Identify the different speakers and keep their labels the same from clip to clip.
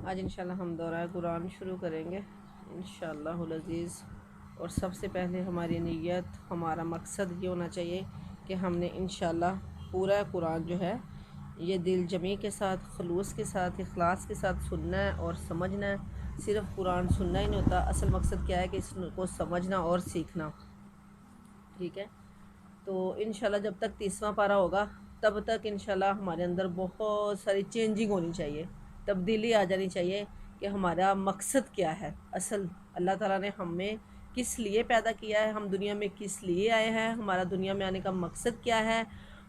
Speaker 1: آج انشاءاللہ ہم دورہ قرآن شروع کریں گے انشاءاللہ العزیز۔ اور سب سے پہلے ہماری نیت، ہمارا مقصد یہ ہونا چاہیے کہ ہم نے انشاءاللہ پورا قرآن جو ہے یہ دل جمی کے ساتھ، خلوص کے ساتھ، اخلاص کے ساتھ سننا ہے اور سمجھنا ہے۔ صرف قرآن سننا ہی نہیں ہوتا، اصل مقصد کیا ہے کہ اس کو سمجھنا اور سیکھنا، ٹھیک ہے؟ تو انشاءاللہ جب تک 30واں پارہ ہوگا تب تک انشاءاللہ ہمارے اندر بہت ساری چینجنگ ہونی چاہیے، تبدیلی آ جانی چاہیے کہ ہمارا مقصد کیا ہے۔ اصل اللہ تعالیٰ نے ہمیں کس لیے پیدا کیا ہے، ہم دنیا میں کس لیے آئے ہیں، ہمارا دنیا میں آنے کا مقصد کیا ہے،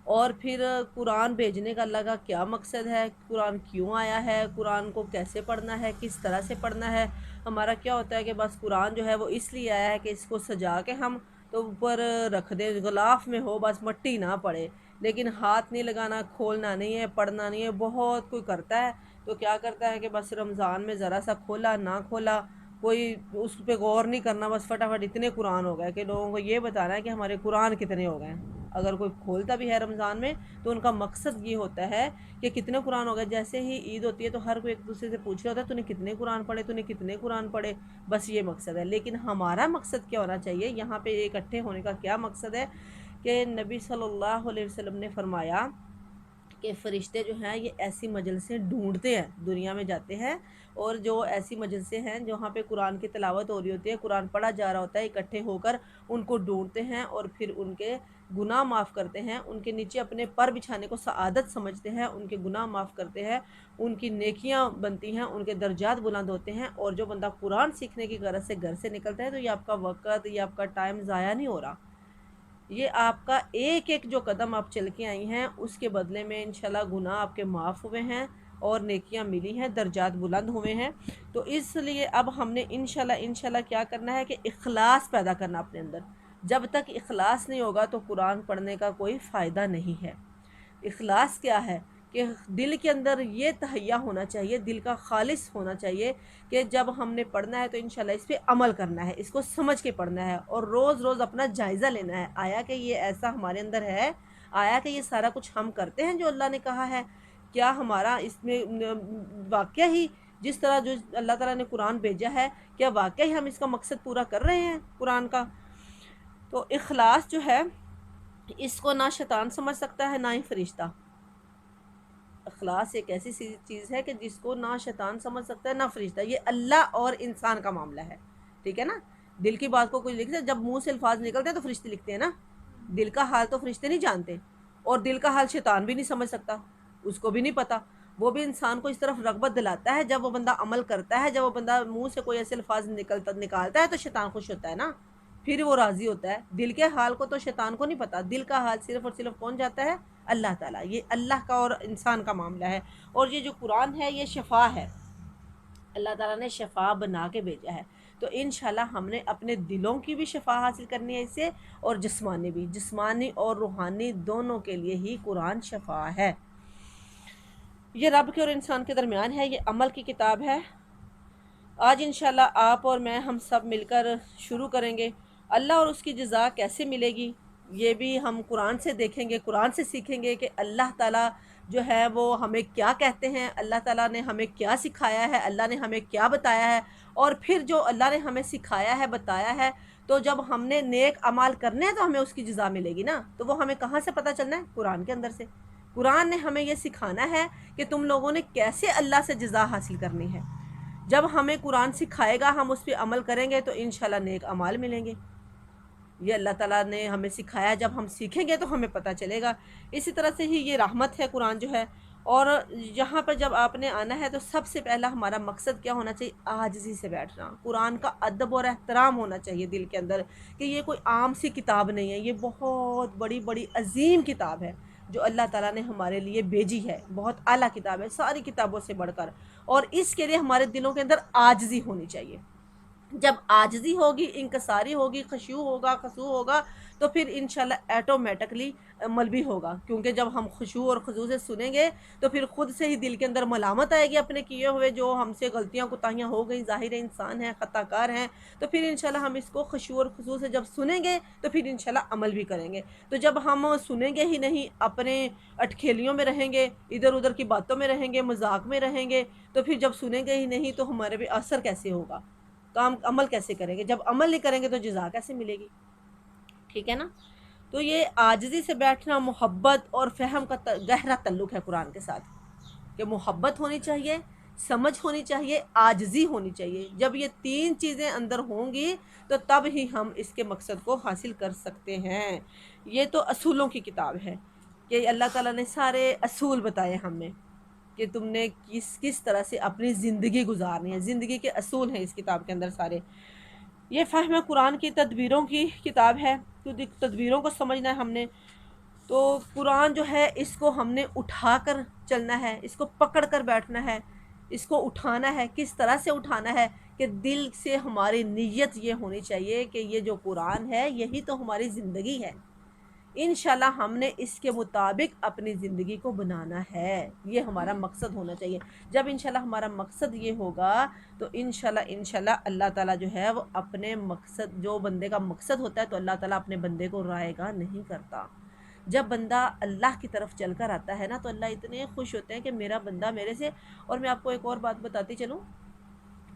Speaker 1: اور پھر قرآن بھیجنے کا اللہ کا کیا مقصد ہے، قرآن کیوں آیا ہے، قرآن کو کیسے پڑھنا ہے، کس طرح سے پڑھنا ہے۔ ہمارا کیا ہوتا ہے کہ بس قرآن جو ہے وہ اس لیے آیا ہے کہ اس کو سجا کے ہم تو اوپر رکھ دیں، غلاف میں ہو، بس مٹی نہ پڑے، لیکن ہاتھ نہیں لگانا، کھولنا نہیں ہے، پڑھنا نہیں ہے۔ بہت کوئی کرتا ہے تو کیا کرتا ہے کہ بس رمضان میں ذرا سا کھولا نہ کھولا، کوئی اس پہ غور نہیں کرنا، بس فٹافٹ اتنے قرآن ہو گئے کہ لوگوں کو یہ بتانا ہے کہ ہمارے قرآن کتنے ہو گئے ہیں۔ اگر کوئی کھولتا بھی ہے رمضان میں تو ان کا مقصد یہ ہوتا ہے کہ کتنے قرآن ہو گئے۔ جیسے ہی عید ہوتی ہے تو ہر کوئی ایک دوسرے سے پوچھ رہا ہوتا ہے تو نے کتنے قرآن پڑھے، تو نے کتنے قرآن پڑھے، بس یہ مقصد ہے۔ لیکن ہمارا مقصد کیا ہونا چاہیے، یہاں پہ اکٹھے ہونے کا کیا مقصد ہے کہ نبی صلی اللہ علیہ وسلم نے فرمایا کہ فرشتے جو ہیں یہ ایسی مجلسیں ڈھونڈتے ہیں، دنیا میں جاتے ہیں اور جو ایسی مجلسیں ہیں جہاں پہ قرآن کی تلاوت ہو رہی ہوتی ہے، قرآن پڑھا جا رہا ہوتا ہے، اکٹھے ہو کر ان کو ڈھونڈتے ہیں اور پھر ان کے گناہ معاف کرتے ہیں، ان کے نیچے اپنے پر بچھانے کو سعادت سمجھتے ہیں، ان کے گناہ معاف کرتے ہیں، ان کی نیکیاں بنتی ہیں، ان کے درجات بلند ہوتے ہیں۔ اور جو بندہ قرآن سیکھنے کی غرض سے گھر سے نکلتا ہے تو یہ آپ کا وقت، یہ آپ کا ٹائم ضائع نہیں ہو رہا، یہ آپ کا ایک ایک جو قدم آپ چل کے آئی ہیں اس کے بدلے میں انشاءاللہ گناہ آپ کے معاف ہوئے ہیں اور نیکیاں ملی ہیں، درجات بلند ہوئے ہیں۔ تو اس لیے اب ہم نے انشاءاللہ کیا کرنا ہے کہ اخلاص پیدا کرنا اپنے اندر۔ جب تک اخلاص نہیں ہوگا تو قرآن پڑھنے کا کوئی فائدہ نہیں ہے۔ اخلاص کیا ہے کہ دل کے اندر یہ تہیہ ہونا چاہیے، دل کا خالص ہونا چاہیے کہ جب ہم نے پڑھنا ہے تو انشاءاللہ اس پہ عمل کرنا ہے، اس کو سمجھ کے پڑھنا ہے اور روز روز اپنا جائزہ لینا ہے، آیا کہ یہ ایسا ہمارے اندر ہے، آیا کہ یہ سارا کچھ ہم کرتے ہیں جو اللہ نے کہا ہے، کیا ہمارا اس میں واقعہ ہی جس طرح جو اللہ تعالیٰ نے قرآن بھیجا ہے، کیا واقعی ہم اس کا مقصد پورا کر رہے ہیں قرآن کا۔ تو اخلاص جو ہے اس کو نہ شیطان سمجھ سکتا ہے نہ ہی فرشتہ۔ اخلاص ایک ایسی چیز ہے کہ جس کو نہ شیطان سمجھ سکتا ہے نہ فرشتہ، یہ اللہ اور انسان کا معاملہ ہے، ٹھیک ہے نا؟ دل کی بات کو کوئی لکھتا ہے، جب منہ سے الفاظ نکلتے ہیں تو فرشتے لکھتے ہیں نا، دل کا حال تو فرشتے نہیں جانتے، اور دل کا حال شیطان بھی نہیں سمجھ سکتا، اس کو بھی نہیں پتا۔ وہ بھی انسان کو اس طرف رغبت دلاتا ہے جب وہ بندہ عمل کرتا ہے، جب وہ بندہ منہ سے کوئی ایسے الفاظ نکالتا ہے تو شیطان خوش ہوتا ہے نا، پھر وہ راضی ہوتا ہے۔ دل کے حال کو تو شیطان کو نہیں پتا، دل کا حال صرف اور صرف کون جاتا ہے؟ اللہ تعالیٰ۔ یہ اللہ کا اور انسان کا معاملہ ہے، اور یہ جو قرآن ہے یہ شفا ہے، اللہ تعالیٰ نے شفا بنا کے بھیجا ہے۔ تو انشاءاللہ ہم نے اپنے دلوں کی بھی شفا حاصل کرنی ہے اس سے، اور جسمانی بھی، جسمانی اور روحانی دونوں کے لیے ہی قرآن شفا ہے۔ یہ رب کے اور انسان کے درمیان ہے، یہ عمل کی کتاب ہے۔ آج انشاءاللہ آپ اور میں ہم سب مل کر شروع کریں گے۔ اللہ اور اس کی جزا کیسے ملے گی یہ بھی ہم قرآن سے دیکھیں گے، قرآن سے سیکھیں گے کہ اللہ تعالیٰ جو ہے وہ ہمیں کیا کہتے ہیں، اللہ تعالیٰ نے ہمیں کیا سکھایا ہے، اللہ نے ہمیں کیا بتایا ہے، اور پھر جو اللہ نے ہمیں سکھایا ہے، بتایا ہے، تو جب ہم نے نیک اعمال کرنے ہیں تو ہمیں اس کی جزا ملے گی نا۔ تو وہ ہمیں کہاں سے پتہ چلنا ہے؟ قرآن کے اندر سے۔ قرآن نے ہمیں یہ سکھانا ہے کہ تم لوگوں نے کیسے اللہ سے جزا حاصل کرنی ہے۔ جب ہمیں قرآن سکھائے گا، ہم اس پہ عمل کریں گے تو انشاءاللہ نیک اعمال ملیں گے۔ یہ اللہ تعالیٰ نے ہمیں سکھایا، جب ہم سیکھیں گے تو ہمیں پتہ چلے گا۔ اسی طرح سے ہی یہ رحمت ہے قرآن جو ہے۔ اور یہاں پر جب آپ نے آنا ہے تو سب سے پہلا ہمارا مقصد کیا ہونا چاہیے؟ عاجزی سے بیٹھنا، قرآن کا ادب اور احترام ہونا چاہیے دل کے اندر، کہ یہ کوئی عام سی کتاب نہیں ہے، یہ بہت بڑی بڑی عظیم کتاب ہے جو اللہ تعالیٰ نے ہمارے لیے بھیجی ہے، بہت اعلیٰ کتاب ہے ساری کتابوں سے بڑھ کر، اور اس کے لیے ہمارے دلوں کے اندر عاجزی ہونی چاہیے۔ جب عاجزی ہوگی، انکساری ہوگی، خشوع ہوگا، خضوع ہوگا، تو پھر انشاءاللہ ایٹومیٹکلی عمل بھی ہوگا، کیونکہ جب ہم خشوع اور خضوع سے سنیں گے تو پھر خود سے ہی دل کے اندر ملامت آئے گی اپنے کیے ہوئے، جو ہم سے غلطیاں کوتاہیاں ہو گئی، ظاہر ہے انسان ہیں، خطا کار ہیں، تو پھر انشاءاللہ ہم اس کو خشوع اور خضوع سے جب سنیں گے تو پھر انشاءاللہ عمل بھی کریں گے۔ تو جب ہم سنیں گے ہی نہیں، اپنے اٹکھیلیوں میں رہیں گے، ادھر ادھر کی باتوں میں رہیں گے، مذاق میں رہیں گے، تو پھر جب سنیں گے ہی نہیں تو ہمارے پہ اثر کیسے ہوگا؟ تو ہم عمل کیسے کریں گے؟ جب عمل نہیں کریں گے تو جزا کیسے ملے گی؟ ٹھیک ہے نا؟ تو یہ عاجزی سے بیٹھنا محبت اور فہم کا گہرا تعلق ہے قرآن کے ساتھ، کہ محبت ہونی چاہیے، سمجھ ہونی چاہیے، عاجزی ہونی چاہیے۔ جب یہ تین چیزیں اندر ہوں گی تو تب ہی ہم اس کے مقصد کو حاصل کر سکتے ہیں۔ یہ تو اصولوں کی کتاب ہے کہ اللہ تعالیٰ نے سارے اصول بتائے ہمیں کہ تم نے کس طرح سے اپنی زندگی گزارنی ہے۔ زندگی کے اصول ہیں اس کتاب کے اندر سارے۔ یہ فہم قرآن کی تدبیروں کی کتاب ہے، تو تدبیروں کو سمجھنا ہے ہم نے۔ تو قرآن جو ہے اس کو ہم نے اٹھا کر چلنا ہے، اس کو پکڑ کر بیٹھنا ہے، اس کو اٹھانا ہے۔ کس طرح سے اٹھانا ہے؟ کہ دل سے ہماری نیت یہ ہونی چاہیے کہ یہ جو قرآن ہے یہی تو ہماری زندگی ہے، انشاءاللہ ہم نے اس کے مطابق اپنی زندگی کو بنانا ہے، یہ ہمارا مقصد ہونا چاہیے۔ جب انشاءاللہ ہمارا مقصد یہ ہوگا تو انشاءاللہ اللہ تعالیٰ جو ہے وہ اپنے مقصد، جو بندے کا مقصد ہوتا ہے تو اللہ تعالیٰ اپنے بندے کو رائے گا نہیں کرتا۔ جب بندہ اللہ کی طرف چل کر آتا ہے نا تو اللہ اتنے خوش ہوتے ہیں کہ میرا بندہ میرے سے۔ اور میں آپ کو ایک اور بات بتاتی چلوں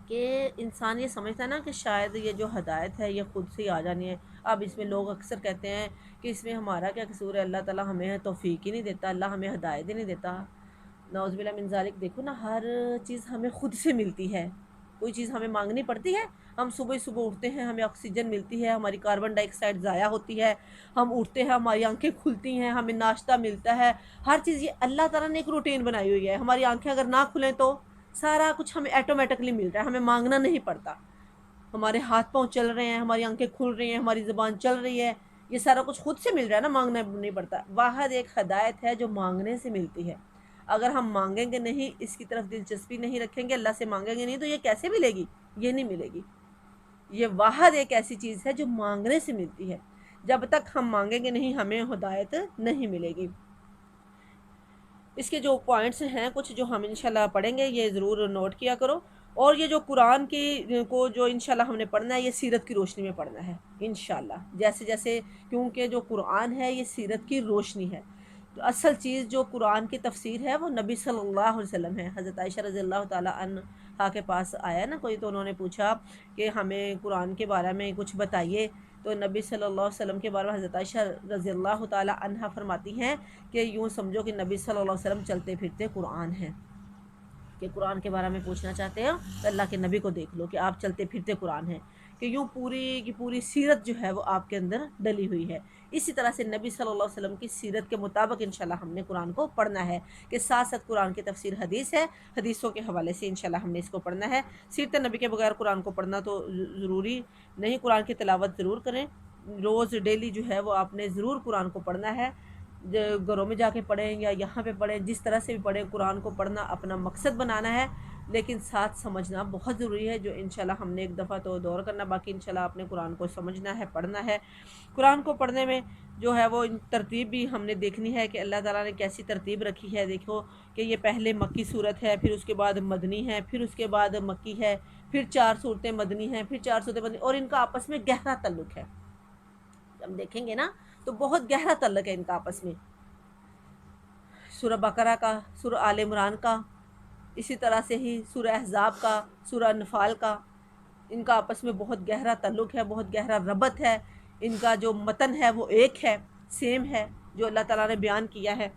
Speaker 1: کہ انسان یہ سمجھتا ہے نا کہ شاید یہ جو ہدایت ہے یہ خود سے ہی آ جانی ہے۔ اب اس میں لوگ اکثر کہتے ہیں کہ اس میں ہمارا کیا قصور ہے، اللہ تعالیٰ ہمیں توفیق ہی نہیں دیتا، اللہ ہمیں ہدایت ہی نہیں دیتا۔ نعوذ باللہ من ذالک۔ دیکھو نا، ہر چیز ہمیں خود سے ملتی ہے، کوئی چیز ہمیں مانگنی پڑتی ہے؟ ہم صبح صبح اٹھتے ہیں، ہمیں آکسیجن ملتی ہے، ہماری کاربن ڈائی آکسائڈ ضائع ہوتی ہے، ہم اٹھتے ہیں، ہماری آنکھیں کھلتی ہیں، ہمیں ناشتہ ملتا ہے، ہر چیز یہ اللہ تعالیٰ نے ایک روٹین بنائی ہوئی ہے۔ ہماری آنکھیں اگر نہ کھلیں تو سارا کچھ ہمیں ایٹومیٹکلی مل رہا ہے، ہمیں مانگنا نہیں پڑتا۔ ہمارے ہاتھ پاؤں چل رہے ہیں، ہماری آنکھیں کھل رہی ہیں، ہماری زبان چل رہی ہے، یہ سارا کچھ خود سے مل رہا ہے نا، مانگنا نہیں پڑتا۔ واحد ایک ہدایت ہے جو مانگنے سے ملتی ہے۔ اگر ہم مانگیں گے نہیں، اس کی طرف دلچسپی نہیں رکھیں گے، اللہ سے مانگیں گے نہیں، تو یہ کیسے ملے گی؟ یہ نہیں ملے گی۔ یہ واحد ایک ایسی چیز ہے جو مانگنے سے ملتی ہے۔ جب تک ہم مانگیں گے نہیں ہمیں ہدایت نہیں ملے گی۔ اس کے جو پوائنٹس ہیں کچھ جو ہم انشاءاللہ پڑھیں گے، یہ ضرور نوٹ کیا کرو۔ اور یہ جو قرآن کی کو جو انشاءاللہ ہم نے پڑھنا ہے، یہ سیرت کی روشنی میں پڑھنا ہے انشاءاللہ، جیسے جیسے، کیونکہ جو قرآن ہے یہ سیرت کی روشنی ہے۔ تو اصل چیز جو قرآن کی تفسیر ہے وہ نبی صلی اللہ علیہ وسلم ہے۔ حضرت عائشہ رضی اللہ تعالیٰ عنہا کے پاس آیا نا کوئی، تو انہوں نے پوچھا کہ ہمیں قرآن کے بارے میں کچھ بتائیے، تو نبی صلی اللہ علیہ وسلم کے بارے میں حضرت عائشہ رضی اللہ تعالیٰ عنہا فرماتی ہیں کہ یوں سمجھو کہ نبی صلی اللہ علیہ وسلم چلتے پھرتے قرآن ہیں، کہ قرآن کے بارے میں پوچھنا چاہتے ہیں تو اللہ کے نبی کو دیکھ لو کہ آپ چلتے پھرتے قرآن ہیں، کہ یوں پوری کی پوری سیرت جو ہے وہ آپ کے اندر ڈلی ہوئی ہے۔ اسی طرح سے نبی صلی اللہ علیہ وسلم کی سیرت کے مطابق انشاءاللہ ہم نے قرآن کو پڑھنا ہے، کہ ساتھ ساتھ قرآن کی تفسیر حدیث ہے، حدیثوں کے حوالے سے انشاءاللہ ہم نے اس کو پڑھنا ہے۔ سیرت نبی کے بغیر قرآن کو پڑھنا تو ضروری نہیں۔ قرآن کی تلاوت ضرور کریں، روز ڈیلی جو ہے وہ آپ نے ضرور قرآن کو پڑھنا ہے، گھروں میں جا کے پڑھیں یا یہاں پہ پڑھیں، جس طرح سے بھی پڑھیں، قرآن کو پڑھنا اپنا مقصد بنانا ہے، لیکن ساتھ سمجھنا بہت ضروری ہے، جو انشاءاللہ ہم نے ایک دفعہ تو دور کرنا، باقی انشاءاللہ آپ نے قرآن کو سمجھنا ہے، پڑھنا ہے۔ قرآن کو پڑھنے میں جو ہے وہ ترتیب بھی ہم نے دیکھنی ہے کہ اللہ تعالیٰ نے کیسی ترتیب رکھی ہے۔ دیکھو کہ یہ پہلے مکی صورت ہے، پھر اس کے بعد مدنی ہے، پھر اس کے بعد مکی ہے، پھر 4 صورتیں مدنی ہیں، پھر 4 صورتیں مدنی، اور ان کا آپس میں گہرا تعلق ہے۔ ہم دیکھیں گے نا تو بہت گہرا تعلق ہے ان کا آپس میں، سورہ بقرہ کا، سورہ آل عمران کا، اسی طرح سے ہی سورہ احزاب کا، سورہ انفال کا، ان کا آپس میں بہت گہرا تعلق ہے، بہت گہرا ربط ہے۔ ان کا جو متن ہے وہ ایک ہے، سیم ہے، جو اللہ تعالیٰ نے بیان کیا ہے۔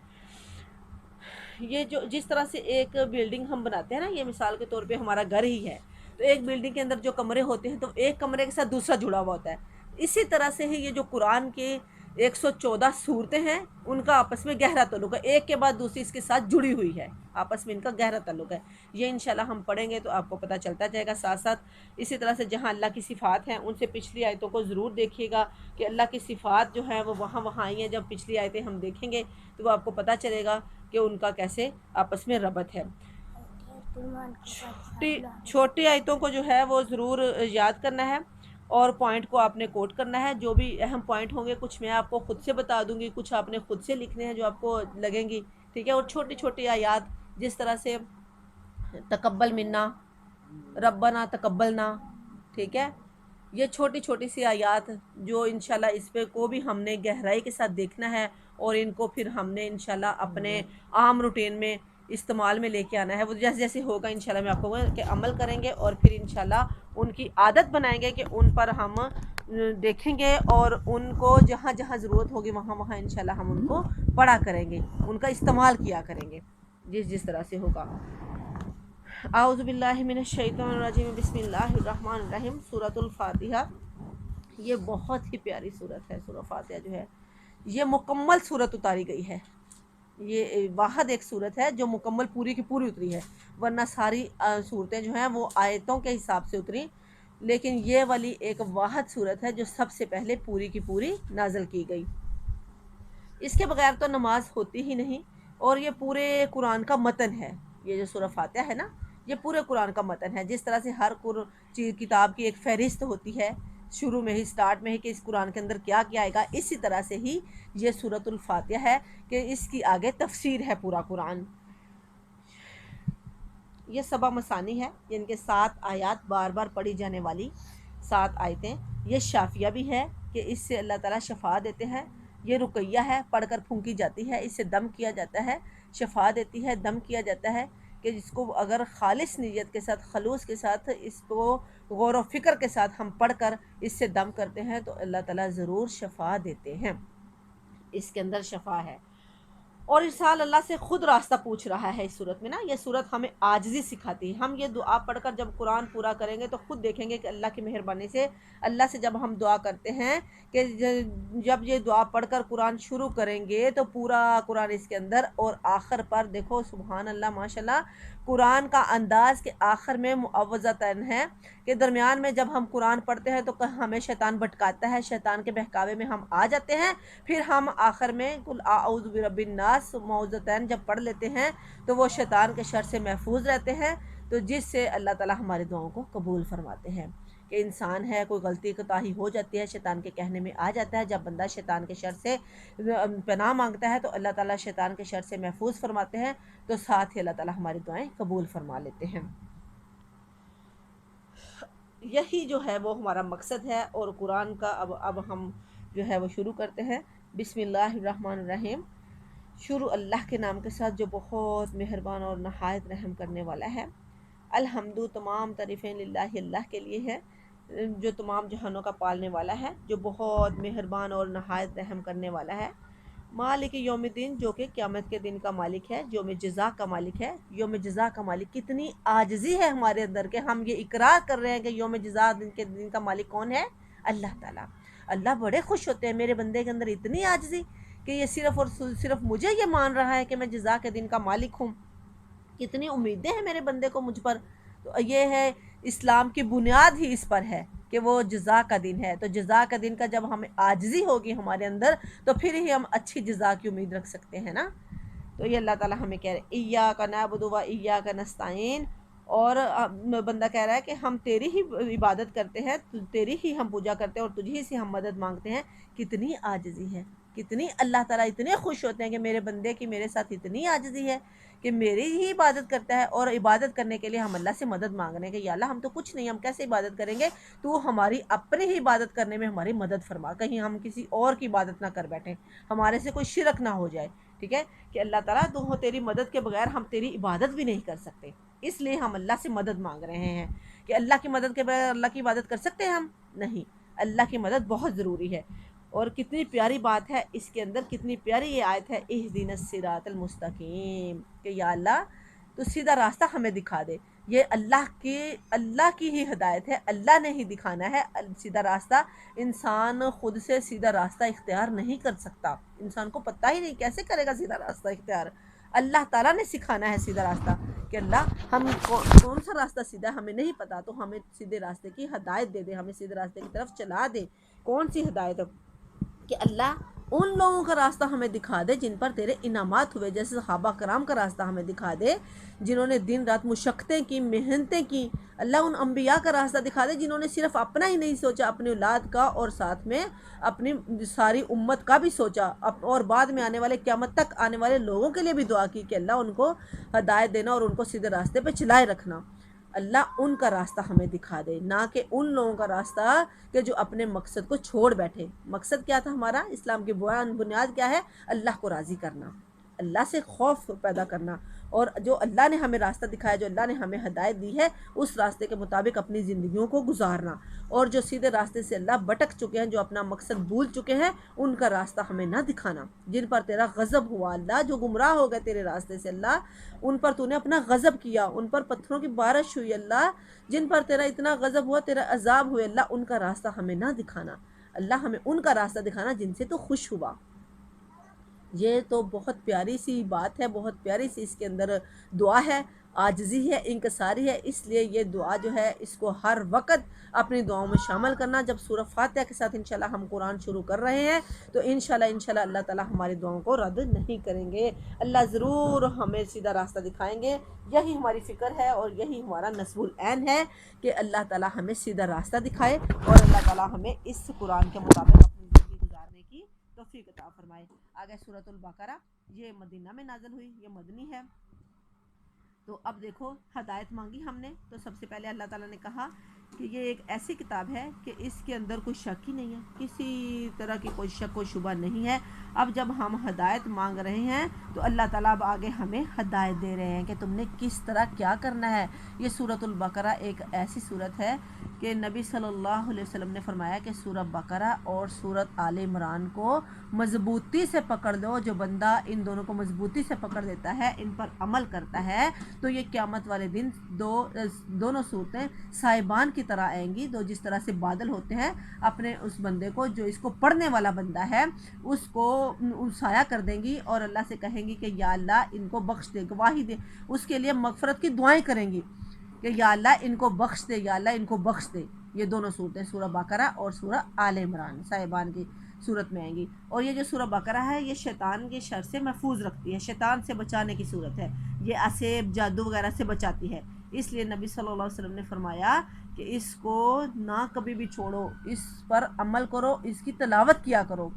Speaker 1: یہ جو جس طرح سے ایک بلڈنگ ہم بناتے ہیں نا، یہ مثال کے طور پہ ہمارا گھر ہی ہے، تو ایک بلڈنگ کے اندر جو کمرے ہوتے ہیں تو ایک کمرے کے ساتھ دوسرا جڑا ہوا ہوتا ہے، اسی طرح سے ہی یہ جو قرآن کے 114 صورتیں ہیں ان کا آپس میں گہرا تعلق ہے، ایک کے بعد دوسری اس کے ساتھ جڑی ہوئی ہے، آپس میں ان کا گہرا تعلق ہے۔ یہ انشاءاللہ ہم پڑھیں گے تو آپ کو پتہ چلتا جائے گا۔ ساتھ ساتھ اسی طرح سے جہاں اللہ کی صفات ہیں ان سے پچھلی آیتوں کو ضرور دیکھیے گا کہ اللہ کی صفات جو ہیں وہ وہاں آئی ہیں، جب پچھلی آیتیں ہم دیکھیں گے تو وہ آپ کو پتہ چلے گا کہ ان کا کیسے آپس میں ربط ہے۔ چھوٹی آیتوں کو جو ہے وہ ضرور یاد کرنا ہے اور پوائنٹ کو آپ نے کوٹ کرنا ہے. جو بھی اہم پوائنٹ ہوں گے کچھ میں آپ کو خود سے بتا دوں گی, کچھ آپ نے خود سے لکھنے ہیں جو آپ کو لگیں گی, ٹھیک ہے. اور چھوٹی چھوٹی آیات جس طرح سے تقبل منا, ربنا تقبلنا, ٹھیک ہے, یہ چھوٹی چھوٹی سی آیات جو انشاءاللہ اس پہ کو بھی ہم نے گہرائی کے ساتھ دیکھنا ہے اور ان کو پھر ہم نے انشاءاللہ اپنے عام روٹین میں استعمال میں لے کے آنا ہے. وہ جیسے جیسے ہوگا انشاءاللہ میں آپ کو کہ عمل کریں گے اور پھر انشاءاللہ ان کی عادت بنائیں گے کہ ان پر ہم دیکھیں گے اور ان کو جہاں جہاں ضرورت ہوگی وہاں وہاں انشاءاللہ ہم ان کو پڑھا کریں گے, ان کا استعمال کیا کریں گے جس طرح سے ہوگا. اعوذ باللہ من الشیطان الرجیم, بسم اللہ الرحمن الرحیم. سورۃ الفاتحہ یہ بہت ہی پیاری صورت ہے. سورۃ فاتحہ جو ہے یہ مکمل صورت اتاری گئی ہے. یہ واحد ایک صورت ہے جو مکمل پوری کی پوری اتری ہے, ورنہ ساری صورتیں جو ہیں وہ آیتوں کے حساب سے اتری, لیکن یہ والی ایک واحد صورت ہے جو سب سے پہلے پوری کی پوری نازل کی گئی. اس کے بغیر تو نماز ہوتی ہی نہیں, اور یہ پورے قرآن کا متن ہے. یہ جو سورۃ فاتحہ ہے نا یہ پورے قرآن کا متن ہے. جس طرح سے ہر چیز کتاب کی ایک فہرست ہوتی ہے شروع میں ہی, سٹارٹ میں ہی, کہ اس قرآن کے اندر کیا کیا آئے گا, اسی طرح سے ہی یہ سورۃ الفاتحہ ہے کہ اس کی آگے تفسیر ہے پورا قرآن. یہ سبا مثانی ہے, ان کے 7 آیات بار بار پڑھی جانے والی 7 آیتیں. یہ شافیہ بھی ہے کہ اس سے اللہ تعالیٰ شفا دیتے ہیں. یہ رقیہ ہے, پڑھ کر پھونکی جاتی ہے, اس سے دم کیا جاتا ہے, شفا دیتی ہے, دم کیا جاتا ہے. کہ جس کو اگر خالص نیت کے ساتھ, خلوص کے ساتھ, اس کو غور و فکر کے ساتھ ہم پڑھ کر اس سے دم کرتے ہیں تو اللہ تعالیٰ ضرور شفا دیتے ہیں. اس کے اندر شفا ہے. اور ارسال اللہ سے خود راستہ پوچھ رہا ہے اس صورت میں نا. یہ صورت ہمیں عاجزی سکھاتی ہے. ہم یہ دعا پڑھ کر جب قرآن پورا کریں گے تو خود دیکھیں گے کہ اللہ کی مہربانی سے اللہ سے جب ہم دعا کرتے ہیں کہ جب یہ دعا پڑھ کر قرآن شروع کریں گے تو پورا قرآن اس کے اندر, اور آخر پر دیکھو سبحان اللہ ماشاءاللہ قرآن کا انداز کے آخر میں معوذتین ہے کہ درمیان میں جب ہم قرآن پڑھتے ہیں تو ہمیں شیطان بھٹکاتا ہے, شیطان کے بہکاوے میں ہم آ جاتے ہیں. پھر ہم آخر میں قل اعوذ برب الناس معوذتین جب پڑھ لیتے ہیں تو وہ شیطان کے شر سے محفوظ رہتے ہیں, تو جس سے اللہ تعالیٰ ہماری دعاؤں کو قبول فرماتے ہیں. کہ انسان ہے, کوئی غلطی کوتاہی ہو جاتی ہے, شیطان کے کہنے میں آ جاتا ہے, جب بندہ شیطان کے شر سے پناہ مانگتا ہے تو اللہ تعالیٰ شیطان کے شر سے محفوظ فرماتے ہیں, تو ساتھ ہی اللہ تعالیٰ ہماری دعائیں قبول فرما لیتے ہیں. یہی جو ہے وہ ہمارا مقصد ہے. اور قرآن کا اب ہم جو ہے وہ شروع کرتے ہیں. بسم اللہ الرحمن الرحیم. شروع اللہ کے نام کے ساتھ جو بہت مہربان اور نہایت رحم کرنے والا ہے. الحمد, تمام تعریفیں للہ, اللہ کے لیے ہے جو تمام جہانوں کا پالنے والا ہے, جو بہت مہربان اور نہایت رحم کرنے والا ہے. مالک یوم الدین, جو کہ قیامت کے دن کا مالک ہے, یوم جزا کا مالک ہے. یوم جزا کا مالک, کتنی عاجزی ہے ہمارے اندر کہ ہم یہ اقرار کر رہے ہیں کہ یوم جزا کے دن کا مالک کون ہے؟ اللہ تعالیٰ. اللہ بڑے خوش ہوتے ہیں میرے بندے کے اندر اتنی عاجزی کہ یہ صرف اور صرف مجھے یہ مان رہا ہے کہ میں جزا کے دن کا مالک ہوں. کتنی امیدیں ہیں میرے بندے کو مجھ پر. تو یہ ہے اسلام کی بنیاد ہی اس پر ہے کہ وہ جزا کا دن ہے. تو جزا کا دن کا جب ہمیں عاجزی ہوگی ہمارے اندر تو پھر ہی ہم اچھی جزا کی امید رکھ سکتے ہیں نا. تو یہ اللہ تعالیٰ ہمیں کہہ رہے ہیں ایاک نعبد و ایاک نستعین, اور بندہ کہہ رہا ہے کہ ہم تیری ہی عبادت کرتے ہیں, تیری ہی ہم پوجا کرتے ہیں اور تجھی سے ہم مدد مانگتے ہیں. کتنی عاجزی ہے, کتنی اللہ تعالیٰ اتنے خوش ہوتے ہیں کہ میرے بندے کی میرے ساتھ اتنی عاجزی ہے کہ میری ہی عبادت کرتا ہے. اور عبادت کرنے کے لیے ہم اللہ سے مدد مانگ رہے ہیں کہ یا اللہ ہم تو کچھ نہیں, ہم کیسے عبادت کریں گے, تو ہماری اپنی ہی عبادت کرنے میں ہماری مدد فرما, کہیں ہم کسی اور کی عبادت نہ کر بیٹھیں, ہمارے سے کوئی شرک نہ ہو جائے. ٹھیک ہے کہ اللہ تعالیٰ تو تیری مدد کے بغیر ہم تیری عبادت بھی نہیں کر سکتے, اس لیے ہم اللہ سے مدد مانگ رہے ہیں. کہ اللہ کی مدد کے بغیر اللہ کی عبادت کر سکتے ہیں ہم؟ نہیں, اللہ کی مدد بہت ضروری ہے. اور کتنی پیاری بات ہے اس کے اندر, کتنی پیاری یہ آیت ہے, اہدنا الصراط المستقیم, کہ یا اللہ تو سیدھا راستہ ہمیں دکھا دے. یہ اللہ کی ہی ہدایت ہے, اللہ نے ہی دکھانا ہے سیدھا راستہ. انسان خود سے سیدھا راستہ اختیار نہیں کر سکتا, انسان کو پتہ ہی نہیں کیسے کرے گا سیدھا راستہ اختیار. اللہ تعالیٰ نے سکھانا ہے سیدھا راستہ, کہ اللہ ہم کون سا راستہ سیدھا ہمیں نہیں پتہ, تو ہمیں سیدھے راستے کی ہدایت دے دے, ہمیں سیدھے راستے کی طرف چلا دے. کون سی ہدایت؟ کہ اللہ ان لوگوں کا راستہ ہمیں دکھا دے جن پر تیرے انعامات ہوئے، جیسے صحابہ کرام کا راستہ ہمیں دکھا دے جنہوں نے دن رات مشقتیں کی، محنتیں کی۔ اللہ ان انبیاء کا راستہ دکھا دے جنہوں نے صرف اپنا ہی نہیں سوچا، اپنی اولاد کا اور ساتھ میں اپنی ساری امت کا بھی سوچا، اور بعد میں آنے والے قیامت تک آنے والے لوگوں کے لیے بھی دعا کی کہ اللہ ان کو ہدایت دینا اور ان کو سیدھے راستے پہ چلائے رکھنا۔ اللہ ان کا راستہ ہمیں دکھا دے، نہ کہ ان لوگوں کا راستہ کہ جو اپنے مقصد کو چھوڑ بیٹھے۔ مقصد کیا تھا ہمارا؟ اسلام کی بنیاد کیا ہے؟ اللہ کو راضی کرنا، اللہ سے خوف پیدا کرنا، اور جو اللہ نے ہمیں راستہ دکھایا، جو اللہ نے ہمیں ہدایت دی ہے، اس راستے کے مطابق اپنی زندگیوں کو گزارنا۔ اور جو سیدھے راستے سے اللہ بھٹک چکے ہیں، جو اپنا مقصد بھول چکے ہیں، ان کا راستہ ہمیں نہ دکھانا۔ جن پر تیرا غضب ہوا اللہ، جو گمراہ ہو گئے تیرے راستے سے اللہ، ان پر تو نے اپنا غضب کیا، ان پر پتھروں کی بارش ہوئی اللہ، جن پر تیرا اتنا غضب ہوا، تیرا عذاب ہوئے اللہ، ان کا راستہ ہمیں نہ دکھانا۔ اللہ ہمیں ان کا راستہ دکھانا جن سے تو خوش ہوا۔ یہ تو بہت پیاری سی بات ہے، بہت پیاری سی اس کے اندر دعا ہے، عاجزی ہے، انکساری ہے۔ اس لیے یہ دعا جو ہے اس کو ہر وقت اپنی دعاؤں میں شامل کرنا۔ جب سورہ فاتحہ کے ساتھ انشاءاللہ ہم قرآن شروع کر رہے ہیں تو انشاءاللہ اللہ تعالی ہماری دعاؤں کو رد نہیں کریں گے، اللہ ضرور ہمیں سیدھا راستہ دکھائیں گے۔ یہی ہماری فکر ہے اور یہی ہمارا نصب العین ہے کہ اللہ تعالی ہمیں سیدھا راستہ دکھائے اور اللہ تعالی ہمیں اس قرآن کے مطابق اپنی زندگی گزارنے کی توفیق عطا فرمائے۔ آگے سورۃ البقرہ، یہ مدینہ میں نازل ہوئی، یہ مدنی ہے۔ تو اب دیکھو ہدایت مانگی ہم نے، تو سب سے پہلے اللہ تعالیٰ نے کہا کہ یہ ایک ایسی کتاب ہے کہ اس کے اندر کوئی شک ہی نہیں ہے، کسی طرح کی کوئی شک و شبہ نہیں ہے۔ اب جب ہم ہدایت مانگ رہے ہیں تو اللہ تعالیٰ اب آگے ہمیں ہدایت دے رہے ہیں کہ تم نے کس طرح کیا کرنا ہے۔ یہ سورۃ البقرہ ایک ایسی سورت ہے کہ نبی صلی اللہ علیہ وسلم نے فرمایا کہ سورہ بقرہ اور سورۃ آل عمران کو مضبوطی سے پکڑ لو۔ جو بندہ ان دونوں کو مضبوطی سے پکڑ لیتا ہے، ان پر عمل کرتا ہے، تو یہ قیامت والے دن دونوں صورتیں صاحبان کی طرح آئیں گی۔ جس طرح سے بادل ہوتے ہیں، اپنے اس بندے کو، جو اس کو پڑھنے والا بندہ ہے، اس کو سایہ کر دیں گی اور اللہ سے کہیں گی کہ یا اللہ ان کو بخش دے، گواہی دے، اس کے لیے مغفرت کی دعائیں کریں گی کہ یا اللہ ان کو بخش دے، یا اللہ ان کو بخش دے۔ یہ دونوں صورتیں سورہ بقرہ اور سورہ آل عمران صاحبان کی صورت میں آئیں گی۔ اور یہ جو سورہ بقرہ ہے یہ شیطان کے شر سے محفوظ رکھتی ہے، شیطان سے بچانے کی صورت ہے، یہ اسیب جادو وغیرہ سے بچاتی ہے۔ اس لیے نبی صلی اللہ علیہ وسلم نے فرمایا کہ اس کو نہ کبھی بھی چھوڑو، اس پر عمل کرو، اس کی تلاوت کیا کرو۔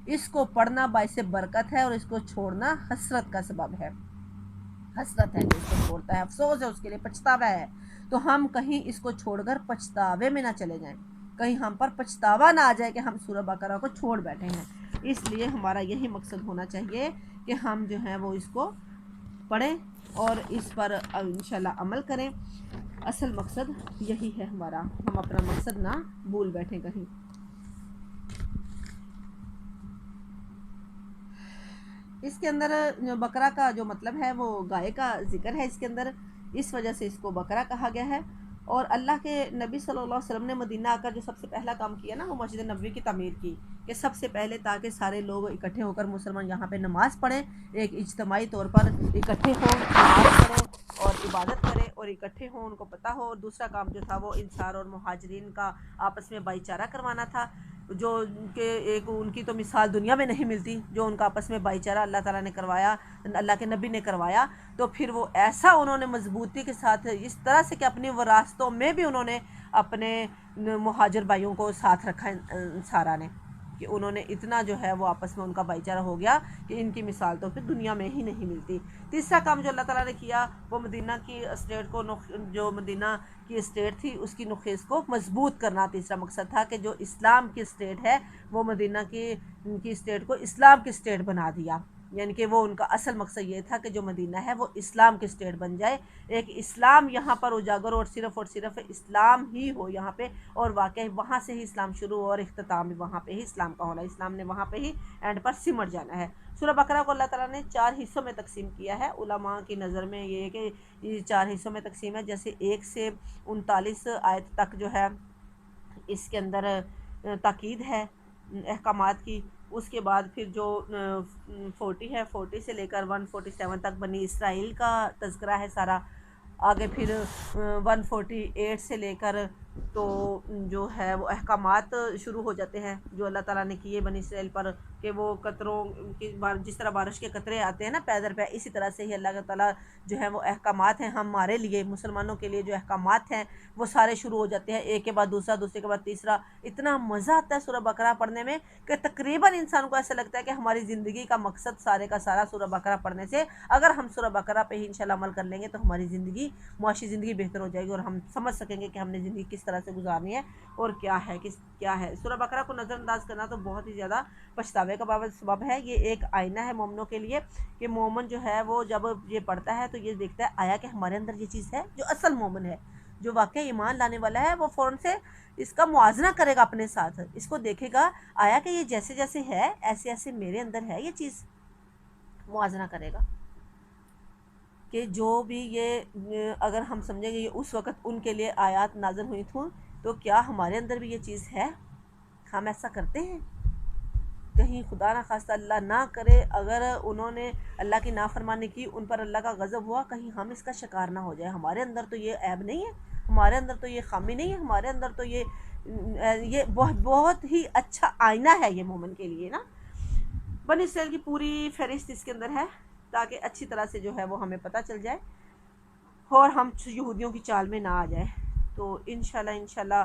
Speaker 1: اس کو پڑھنا باعث برکت ہے اور اس کو چھوڑنا حسرت کا سبب ہے، حسرت ہے جو اس کو چھوڑتا ہے، افسوس ہے اس کے لیے، پچھتاوا ہے۔ تو ہم کہیں اس کو چھوڑ کر پچھتاوے میں نہ چلے جائیں، کہیں ہم پر پچھتاوا نہ آ جائے کہ ہم سورہ بقرہ کو چھوڑ بیٹھے ہیں۔ اس لیے ہمارا یہی مقصد ہونا چاہیے کہ ہم جو ہیں وہ اس کو پڑھیں اور اس پر انشاءاللہ عمل کریں۔ اصل مقصد یہی ہے ہمارا، ہم اپنا مقصد نہ بھول بیٹھیں کہیں۔ اس کے اندر بقرہ کا جو مطلب ہے وہ گائے کا ذکر ہے اس کے اندر، اس وجہ سے اس کو بقرہ کہا گیا ہے۔ اور اللہ کے نبی صلی اللہ علیہ وسلم نے مدینہ آ کر جو سب سے پہلا کام کیا نا، وہ مسجد نبوی کی تعمیر کی، کہ سب سے پہلے تاکہ سارے لوگ اکٹھے ہو کر مسلمان یہاں پہ نماز پڑھیں، ایک اجتماعی طور پر اکٹھے ہوں، نماز پڑھیں اور عبادت کریں اور اکٹھے ہوں، ان کو پتہ ہو۔ اور دوسرا کام جو تھا وہ انصار اور مہاجرین کا آپس میں بھائی چارہ کروانا تھا، جو کہ ایک ان کی تو مثال دنیا میں نہیں ملتی، جو ان کا آپس میں بھائی چارہ اللہ تعالیٰ نے کروایا، اللہ کے نبی نے کروایا۔ تو پھر وہ ایسا انہوں نے مضبوطی کے ساتھ اس طرح سے کہ اپنی وراثتوں میں بھی انہوں نے اپنے مہاجر بھائیوں کو ساتھ رکھا، انصارہ نے، کہ انہوں نے اتنا جو ہے وہ آپس میں ان کا بھائی چارہ ہو گیا کہ ان کی مثال تو پھر دنیا میں ہی نہیں ملتی۔ تیسرا کام جو اللہ تعالیٰ نے کیا وہ مدینہ کی اسٹیٹ کو، جو مدینہ کی اسٹیٹ تھی اس کی نخیز کو مضبوط کرنا تیسرا مقصد تھا، کہ جو اسلام کی اسٹیٹ ہے وہ مدینہ کی اسٹیٹ کو اسلام کی اسٹیٹ بنا دیا۔ یعنی کہ وہ ان کا اصل مقصد یہ تھا کہ جو مدینہ ہے وہ اسلام کی اسٹیٹ بن جائے، ایک اسلام یہاں پر اجاگر اور صرف اسلام ہی ہو یہاں پہ، اور واقعی وہاں سے ہی اسلام شروع ہو اور اختتام بھی وہاں پہ ہی اسلام کا ہونا، اسلام نے وہاں پہ ہی اینڈ پر سمٹ جانا ہے۔ سورہ بقرہ کو اللہ تعالیٰ نے 4 حصوں میں تقسیم کیا ہے۔ علماء کی نظر میں یہ ہے کہ یہ 4 حصوں میں تقسیم ہے، جیسے 1 سے 39 آیت تک جو ہے اس کے اندر تاکید ہے احکامات کی۔ اس کے بعد پھر جو 40 ہے، 40 سے لے کر 147 تک بنی اسرائیل کا تذکرہ ہے سارا۔ آگے پھر 148 سے لے کر تو جو ہے وہ احکامات شروع ہو جاتے ہیں جو اللہ تعالیٰ نے کیے بنی اسرائیل پر، کہ وہ قطروں کی جس طرح بارش کے قطرے آتے ہیں نا پے در پے، اسی طرح سے ہی اللہ تعالیٰ جو ہے وہ احکامات ہیں ہمارے لیے مسلمانوں کے لیے جو احکامات ہیں وہ سارے شروع ہو جاتے ہیں، ایک کے بعد دوسرا، دوسرے کے بعد تیسرا۔ اتنا مزہ آتا ہے سورہ بقرہ پڑھنے میں کہ تقریباً انسان کو ایسا لگتا ہے کہ ہماری زندگی کا مقصد سارے کا سارا سورہ بقرہ پڑھنے سے، اگر ہم سورہ بقرہ پہ ہی انشاءاللہ عمل کر لیں گے تو ہماری زندگی، معاشی زندگی بہتر ہو جائے گی، اور ہم سمجھ سکیں گے کہ ہم نے زندگی کس طرح سے گزارنی ہے اور کیا ہے کیا ہے۔ سورہ بقرہ کو نظر انداز کرنا تو بہت ہی زیادہ پچھتاوے کا سبب ہے۔ یہ ایک آئینہ ہے مومنوں کے لیے کہ مومن جو ہے وہ جب یہ پڑھتا ہے تو یہ دیکھتا ہے آیا کہ ہمارے اندر یہ چیز ہے۔ جو اصل مومن ہے، جو واقعی ایمان لانے والا ہے، وہ فوراً سے اس کا موازنہ کرے گا اپنے ساتھ، اس کو دیکھے گا آیا کہ یہ جیسے جیسے ہے ایسے ایسے میرے اندر ہے، یہ چیز موازنہ کرے گا کہ جو بھی یہ اگر ہم سمجھیں گے یہ اس وقت ان کے لیے آیات نازل ہوئی تھیں تو کیا ہمارے اندر بھی یہ چیز ہے؟ ہم ایسا کرتے ہیں؟ کہیں خدا نہ خواستہ اللہ نہ کرے اگر انہوں نے اللہ کی نافرمانی کی، ان پر اللہ کا غضب ہوا، کہیں ہم اس کا شکار نہ ہو جائے۔ ہمارے اندر تو یہ عیب نہیں ہے، ہمارے اندر تو یہ خامی نہیں ہے، ہمارے اندر تو یہ بہت ہی اچھا آئینہ ہے یہ مومن کے لیے نا۔ بنی اسرائیل کی پوری فہرست اس کے اندر ہے تاکہ اچھی طرح سے جو ہے وہ ہمیں پتہ چل جائے اور ہم یہودیوں کی چال میں نہ آ جائے۔ تو انشاءاللہ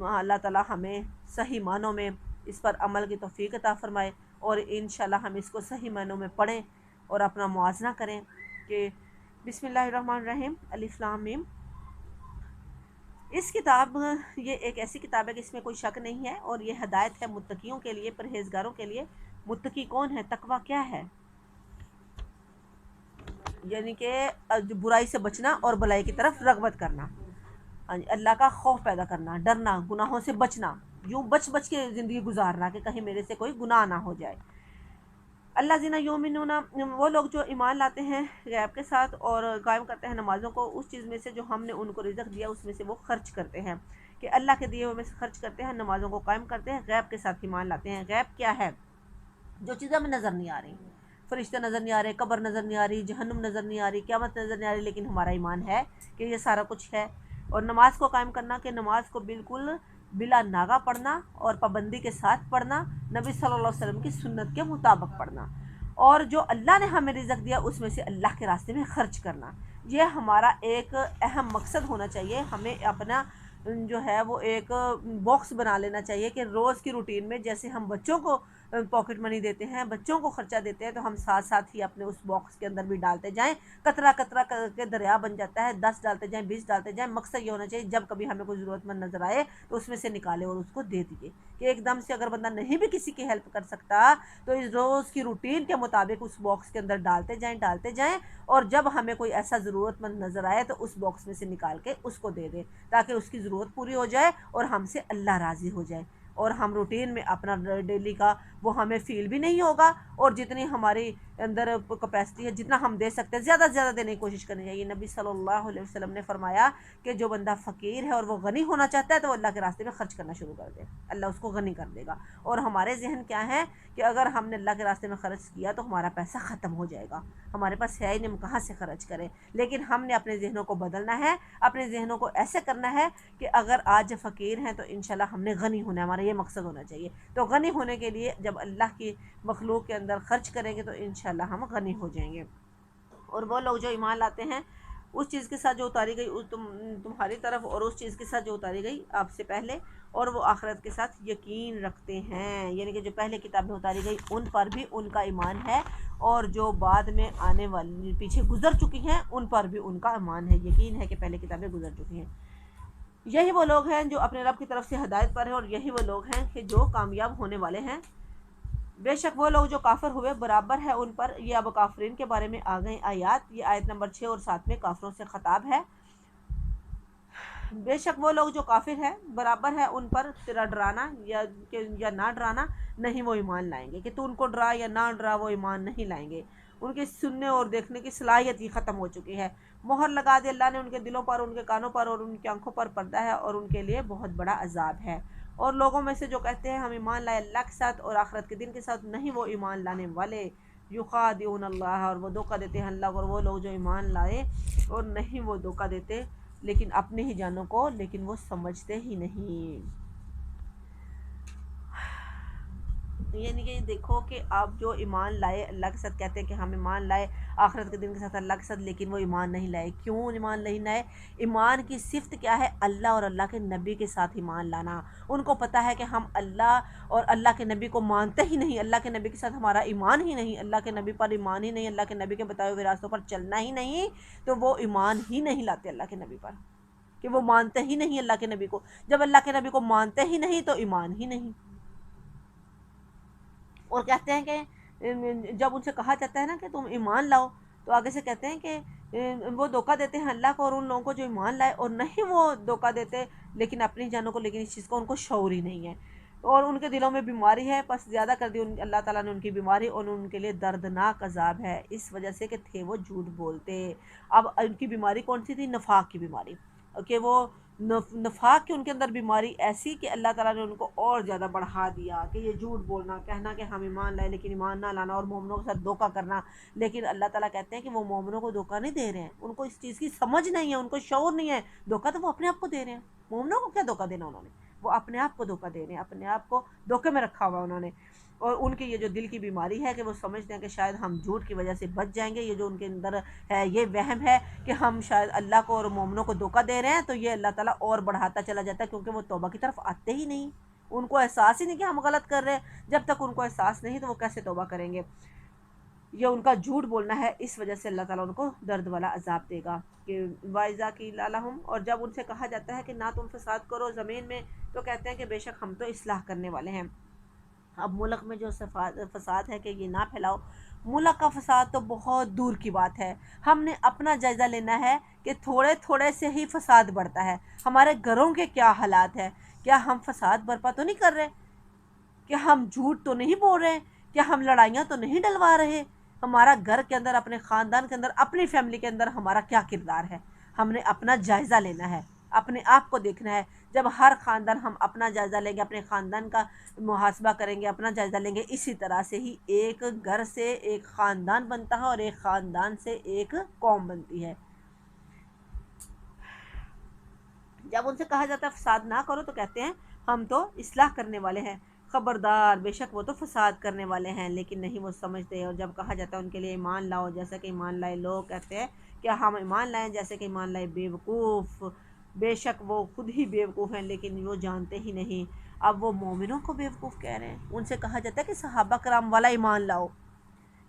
Speaker 1: اللہ تعالیٰ ہمیں صحیح معنوں میں اس پر عمل کی توفیق عطا فرمائے، اور انشاءاللہ ہم اس کو صحیح معنوں میں پڑھیں اور اپنا موازنہ کریں کہ بسم اللہ الرحمن الرحیم، الف لام میم۔ اس کتاب یہ ایک ایسی کتاب ہے کہ اس میں کوئی شک نہیں ہے، اور یہ ہدایت ہے متقیوں کے لیے، پرہیزگاروں کے لیے۔ متقی کون ہے؟ تقوی کیا ہے؟ یعنی کہ برائی سے بچنا اور بلائی کی طرف رغبت کرنا، اللہ کا خوف پیدا کرنا، ڈرنا، گناہوں سے بچنا، یوں بچ بچ کے زندگی گزارنا کہ کہیں میرے سے کوئی گناہ نہ ہو جائے۔ اللہ زینہ یومنون، وہ لوگ جو ایمان لاتے ہیں غیب کے ساتھ اور قائم کرتے ہیں نمازوں کو، اس چیز میں سے جو ہم نے ان کو رزق دیا اس میں سے وہ خرچ کرتے ہیں، کہ اللہ کے دیے ہوئے میں سے خرچ کرتے ہیں، نمازوں کو قائم کرتے ہیں، غیب کے ساتھ ایمان لاتے ہیں۔ غیب کیا ہے؟ جو چیزیں ہمیں نظر نہیں آ رہی، فرشتے نظر نہیں آ رہے، قبر نظر نہیں آ رہی، جہنم نظر نہیں آ رہی، قیامت نظر نہیں آ رہی، لیکن ہمارا ایمان ہے کہ یہ سارا کچھ ہے۔ اور نماز کو قائم کرنا، کہ نماز کو بالکل بلا ناغہ پڑھنا اور پابندی کے ساتھ پڑھنا، نبی صلی اللہ علیہ وسلم کی سنت کے مطابق پڑھنا، اور جو اللہ نے ہمیں رزق دیا اس میں سے اللہ کے راستے میں خرچ کرنا۔ یہ ہمارا ایک اہم مقصد ہونا چاہیے۔ ہمیں اپنا جو ہے وہ ایک باکس بنا لینا چاہیے کہ روز کی روٹین میں جیسے ہم بچوں کو پاکٹ منی دیتے ہیں، بچوں کو خرچہ دیتے ہیں، تو ہم ساتھ ساتھ ہی اپنے اس باکس کے اندر بھی ڈالتے جائیں۔ قطرہ قطرہ کر کے دریا بن جاتا ہے، 10 ڈالتے جائیں، 20 ڈالتے جائیں۔ مقصد یہ ہونا چاہیے جب کبھی ہمیں کوئی ضرورت مند نظر آئے تو اس میں سے نکالے اور اس کو دے دیے، کہ ایک دم سے اگر بندہ نہیں بھی کسی کی ہیلپ کر سکتا تو اس روز کی روٹین کے مطابق اس باکس کے اندر ڈالتے جائیں، اور جب ہمیں کوئی ایسا ضرورت مند نظر آئے تو اس باکس میں سے نکال کے اس کو دے دیں، تاکہ اس کی ضرورت پوری ہو جائے اور ہم سے اللہ راضی ہو جائے، اور ہم روٹین میں اپنا ڈیلی کا وہ ہمیں فیل بھی نہیں ہوگا، اور جتنی ہماری اندر کیپیسٹی ہے جتنا ہم دے سکتے ہیں زیادہ سے زیادہ دینے کی کوشش کرنی چاہیے۔ نبی صلی اللہ علیہ وسلم نے فرمایا کہ جو بندہ فقیر ہے اور وہ غنی ہونا چاہتا ہے تو وہ اللہ کے راستے میں خرچ کرنا شروع کر دے، اللہ اس کو غنی کر دے گا۔ اور ہمارے ذہن کیا ہے کہ اگر ہم نے اللہ کے راستے میں خرچ کیا تو ہمارا پیسہ ختم ہو جائے گا، ہمارے پاس ہے ہی نہیں، ہم کہاں سے خرچ کریں۔ لیکن ہم نے اپنے ذہنوں کو بدلنا ہے، اپنے ذہنوں کو ایسے کرنا ہے کہ اگر آج فقیر ہیں تو انشاءاللہ ہم نے غنی ہونا ہے، ہمارا یہ مقصد ہونا چاہیے۔ تو غنی ہونے کے لیے جب اللہ کی مخلوق کے اندر خرچ کریں گے تو انشاءاللہ ہم غنی ہو جائیں گے۔ اور وہ لوگ جو ایمان لاتے ہیں اس چیز کے ساتھ جو اتاری گئی تمہاری طرف، اور اس چیز کے ساتھ جو اتاری گئی آپ سے پہلے، اور وہ آخرت کے ساتھ یقین رکھتے ہیں، یعنی کہ جو پہلے کتابیں اتاری گئی ان پر بھی ان کا ایمان ہے، اور جو بعد میں آنے والی پیچھے گزر چکی ہیں ان پر بھی ان کا ایمان ہے، یقین ہے کہ پہلے کتابیں گزر چکی ہیں۔ یہی وہ لوگ ہیں جو اپنے رب کی طرف سے ہدایت پر ہیں، اور یہی وہ لوگ ہیں کہ جو کامیاب ہونے والے ہیں۔ بے شک وہ لوگ جو کافر ہوئے برابر ہے ان پر، یہ اب کافرین کے بارے میں آ گئی آیات، یہ آیت نمبر 6 اور 7 میں کافروں سے خطاب ہے۔ بے شک وہ لوگ جو کافر ہیں برابر ہے ان پر تیرا ڈرانا یا نہ ڈرانا، نہیں وہ ایمان لائیں گے، کہ تو ان کو ڈرا یا نہ ڈرا وہ ایمان نہیں لائیں گے۔ ان کے سننے اور دیکھنے کی صلاحیت ہی ختم ہو چکی ہے، مہر لگا دی اللہ نے ان کے دلوں پر، ان کے کانوں پر اور ان کی آنکھوں پر پردہ ہے، اور ان کے لیے بہت بڑا عذاب ہے۔ اور لوگوں میں سے جو کہتے ہیں ہم ایمان لائے اللہ کے ساتھ اور آخرت کے دن کے ساتھ، نہیں وہ ایمان لانے والے، یخادعون اللہ، اور وہ دھوکہ دیتے ہیں اللہ، اور وہ لوگ جو ایمان لائے اور نہیں وہ دھوکہ دیتے لیکن اپنے ہی جانوں کو لیکن وہ سمجھتے ہی نہیں۔ یعنی کہ دیکھو کہ آپ جو ایمان لائے اللہ کے ساتھ، کہتے ہیں کہ ہم ایمان لائے آخرت کے دن کے ساتھ اللہ کے ساتھ، لیکن وہ ایمان نہیں لائے۔ کیوں ایمان نہیں لائے؟ ایمان کی صفت کیا ہے؟ اللہ اور اللہ کے نبی کے ساتھ ایمان لانا۔ ان کو پتہ ہے کہ ہم اللہ اور اللہ کے نبی کو مانتے ہی نہیں، اللہ کے نبی کے ساتھ ہمارا ایمان ہی نہیں، اللہ کے نبی پر ایمان ہی نہیں، اللہ کے نبی کے بتائے ہوئے راستوں پر چلنا ہی نہیں، تو وہ ایمان ہی نہیں لاتے اللہ کے نبی پر، کہ وہ مانتے ہی نہیں اللہ کے نبی کو۔ جب اللہ کے نبی کو مانتے ہی نہیں تو ایمان ہی نہیں۔ اور کہتے ہیں کہ جب ان سے کہا جاتا ہے نا کہ تم ایمان لاؤ، تو آگے سے کہتے ہیں کہ وہ دھوکہ دیتے ہیں اللہ کو اور ان لوگوں کو جو ایمان لائے، اور نہیں وہ دھوکہ دیتے لیکن اپنی جانوں کو، لیکن اس چیز کو ان کو شعور ہی نہیں ہے، اور ان کے دلوں میں بیماری ہے، بس زیادہ کر دی اللہ تعالیٰ نے ان کی بیماری، اور ان کے لیے دردناک عذاب ہے اس وجہ سے کہ تھے وہ جھوٹ بولتے۔ اب ان کی بیماری کون سی تھی؟ نفاق کی بیماری، کہ وہ نفاق کی ان کے اندر بیماری ایسی کہ اللہ تعالیٰ نے ان کو اور زیادہ بڑھا دیا، کہ یہ جھوٹ بولنا، کہنا کہ ہم ایمان لائے لیکن ایمان نہ لانا، اور مومنوں کے ساتھ دھوکہ کرنا۔ لیکن اللہ تعالیٰ کہتے ہیں کہ وہ مومنوں کو دھوکہ نہیں دے رہے ہیں، ان کو اس چیز کی سمجھ نہیں ہے، ان کو شعور نہیں ہے، دھوکہ تو وہ اپنے آپ کو دے رہے ہیں۔ مومنوں کو کیا دھوکہ دینا انہوں نے؟ وہ اپنے آپ کو دھوکہ دے رہے ہیں، اپنے آپ کو دھوکے میں رکھا ہوا انہوں نے۔ اور ان کی یہ جو دل کی بیماری ہے کہ وہ سمجھتے ہیں کہ شاید ہم جھوٹ کی وجہ سے بچ جائیں گے، یہ جو ان کے اندر ہے یہ وہم ہے کہ ہم شاید اللہ کو اور مومنوں کو دھوکہ دے رہے ہیں، تو یہ اللہ تعالیٰ اور بڑھاتا چلا جاتا ہے، کیونکہ وہ توبہ کی طرف آتے ہی نہیں، ان کو احساس ہی نہیں کہ ہم غلط کر رہے ہیں۔ جب تک ان کو احساس نہیں تو وہ کیسے توبہ کریں گے؟ یہ ان کا جھوٹ بولنا ہے، اس وجہ سے اللہ تعالیٰ ان کو درد والا عذاب دے گا۔ کہ وَإِذَا قِيلَ لَهُمْ، اور جب ان سے کہا جاتا ہے کہ نہ تم فساد کرو زمین میں، تو کہتے ہیں کہ بے شک ہم تو اصلاح کرنے والے ہیں۔ اب ملک میں جو فساد ہے کہ یہ نہ پھیلاؤ، ملک کا فساد تو بہت دور کی بات ہے۔ ہم نے اپنا جائزہ لینا ہے کہ تھوڑے تھوڑے سے ہی فساد بڑھتا ہے۔ ہمارے گھروں کے کیا حالات ہیں؟ کیا ہم فساد برپا تو نہیں کر رہے؟ کیا ہم جھوٹ تو نہیں بول رہے؟ کیا ہم لڑائیاں تو نہیں ڈلوا رہے؟ ہمارا گھر کے اندر، اپنے خاندان کے اندر، اپنی فیملی کے اندر ہمارا کیا کردار ہے؟ ہم نے اپنا جائزہ لینا ہے، اپنے آپ کو دیکھنا ہے۔ جب ہر خاندان ہم اپنا جائزہ لیں گے، اپنے خاندان کا محاسبہ کریں گے، اپنا جائزہ لیں گے، اسی طرح سے ہی ایک گھر سے ایک خاندان بنتا ہے، اور ایک خاندان سے ایک قوم بنتی ہے۔ جب ان سے کہا جاتا ہے فساد نہ کرو، تو کہتے ہیں ہم تو اصلاح کرنے والے ہیں، خبردار بے شک وہ تو فساد کرنے والے ہیں، لیکن نہیں وہ سمجھتے۔ اور جب کہا جاتا ہے ان کے لیے ایمان لاؤ جیسا کہ ایمان لائے لوگ، کہتے ہیں کیا ہم ایمان لائیں جیسے کہ ایمان لائے بیوقوف؟ بے شک وہ خود ہی بیوقوف ہیں، لیکن وہ جانتے ہی نہیں۔ اب وہ مومنوں کو بیوقوف کہہ رہے ہیں۔ ان سے کہا جاتا ہے کہ صحابہ کرام والا ایمان لاؤ،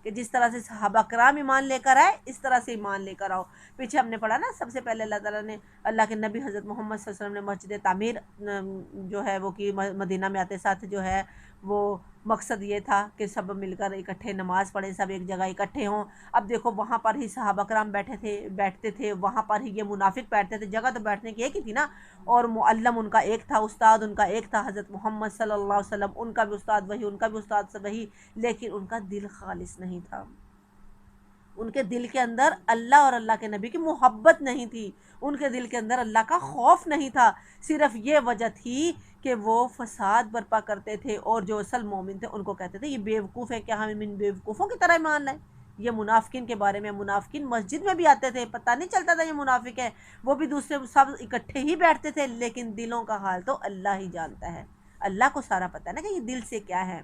Speaker 1: کہ جس طرح سے صحابہ کرام ایمان لے کر آئے اس طرح سے ایمان لے کر آؤ۔ پیچھے ہم نے پڑھا نا، سب سے پہلے اللہ تعالیٰ نے، اللہ کے نبی حضرت محمد صلی اللہ علیہ وسلم نے مسجد تعمیر جو ہے وہ کی، مدینہ میں آتے ساتھ جو ہے وہ مقصد یہ تھا کہ سب مل کر اکٹھے نماز پڑھیں، سب ایک جگہ اکٹھے ہوں۔ اب دیکھو وہاں پر ہی صحابہ کرام بیٹھتے تھے، وہاں پر ہی یہ منافق بیٹھتے تھے، جگہ تو بیٹھنے کی ایک ہی تھی نا، اور معلم ان کا ایک تھا، استاد ان کا ایک تھا، حضرت محمد صلی اللہ علیہ وسلم، ان کا بھی استاد وہی، ان کا بھی استاد وہی، لیکن ان کا دل خالص نہیں تھا۔ ان کے دل کے اندر اللہ اور اللہ کے نبی کی محبت نہیں تھی، ان کے دل کے اندر اللہ کا خوف نہیں تھا، صرف یہ وجہ تھی کہ وہ فساد برپا کرتے تھے، اور جو اصل مومن تھے ان کو کہتے تھے یہ بیوقوف ہے، کیا ہم ان بیوقوفوں کی طرح ایمان لائیں؟ یہ منافقین کے بارے میں، منافقین مسجد میں بھی آتے تھے، پتہ نہیں چلتا تھا یہ منافق ہے، وہ بھی دوسرے سب اکٹھے ہی بیٹھتے تھے، لیکن دلوں کا حال تو اللہ ہی جانتا ہے، اللہ کو سارا پتہ ہے نا کہ یہ دل سے کیا ہے۔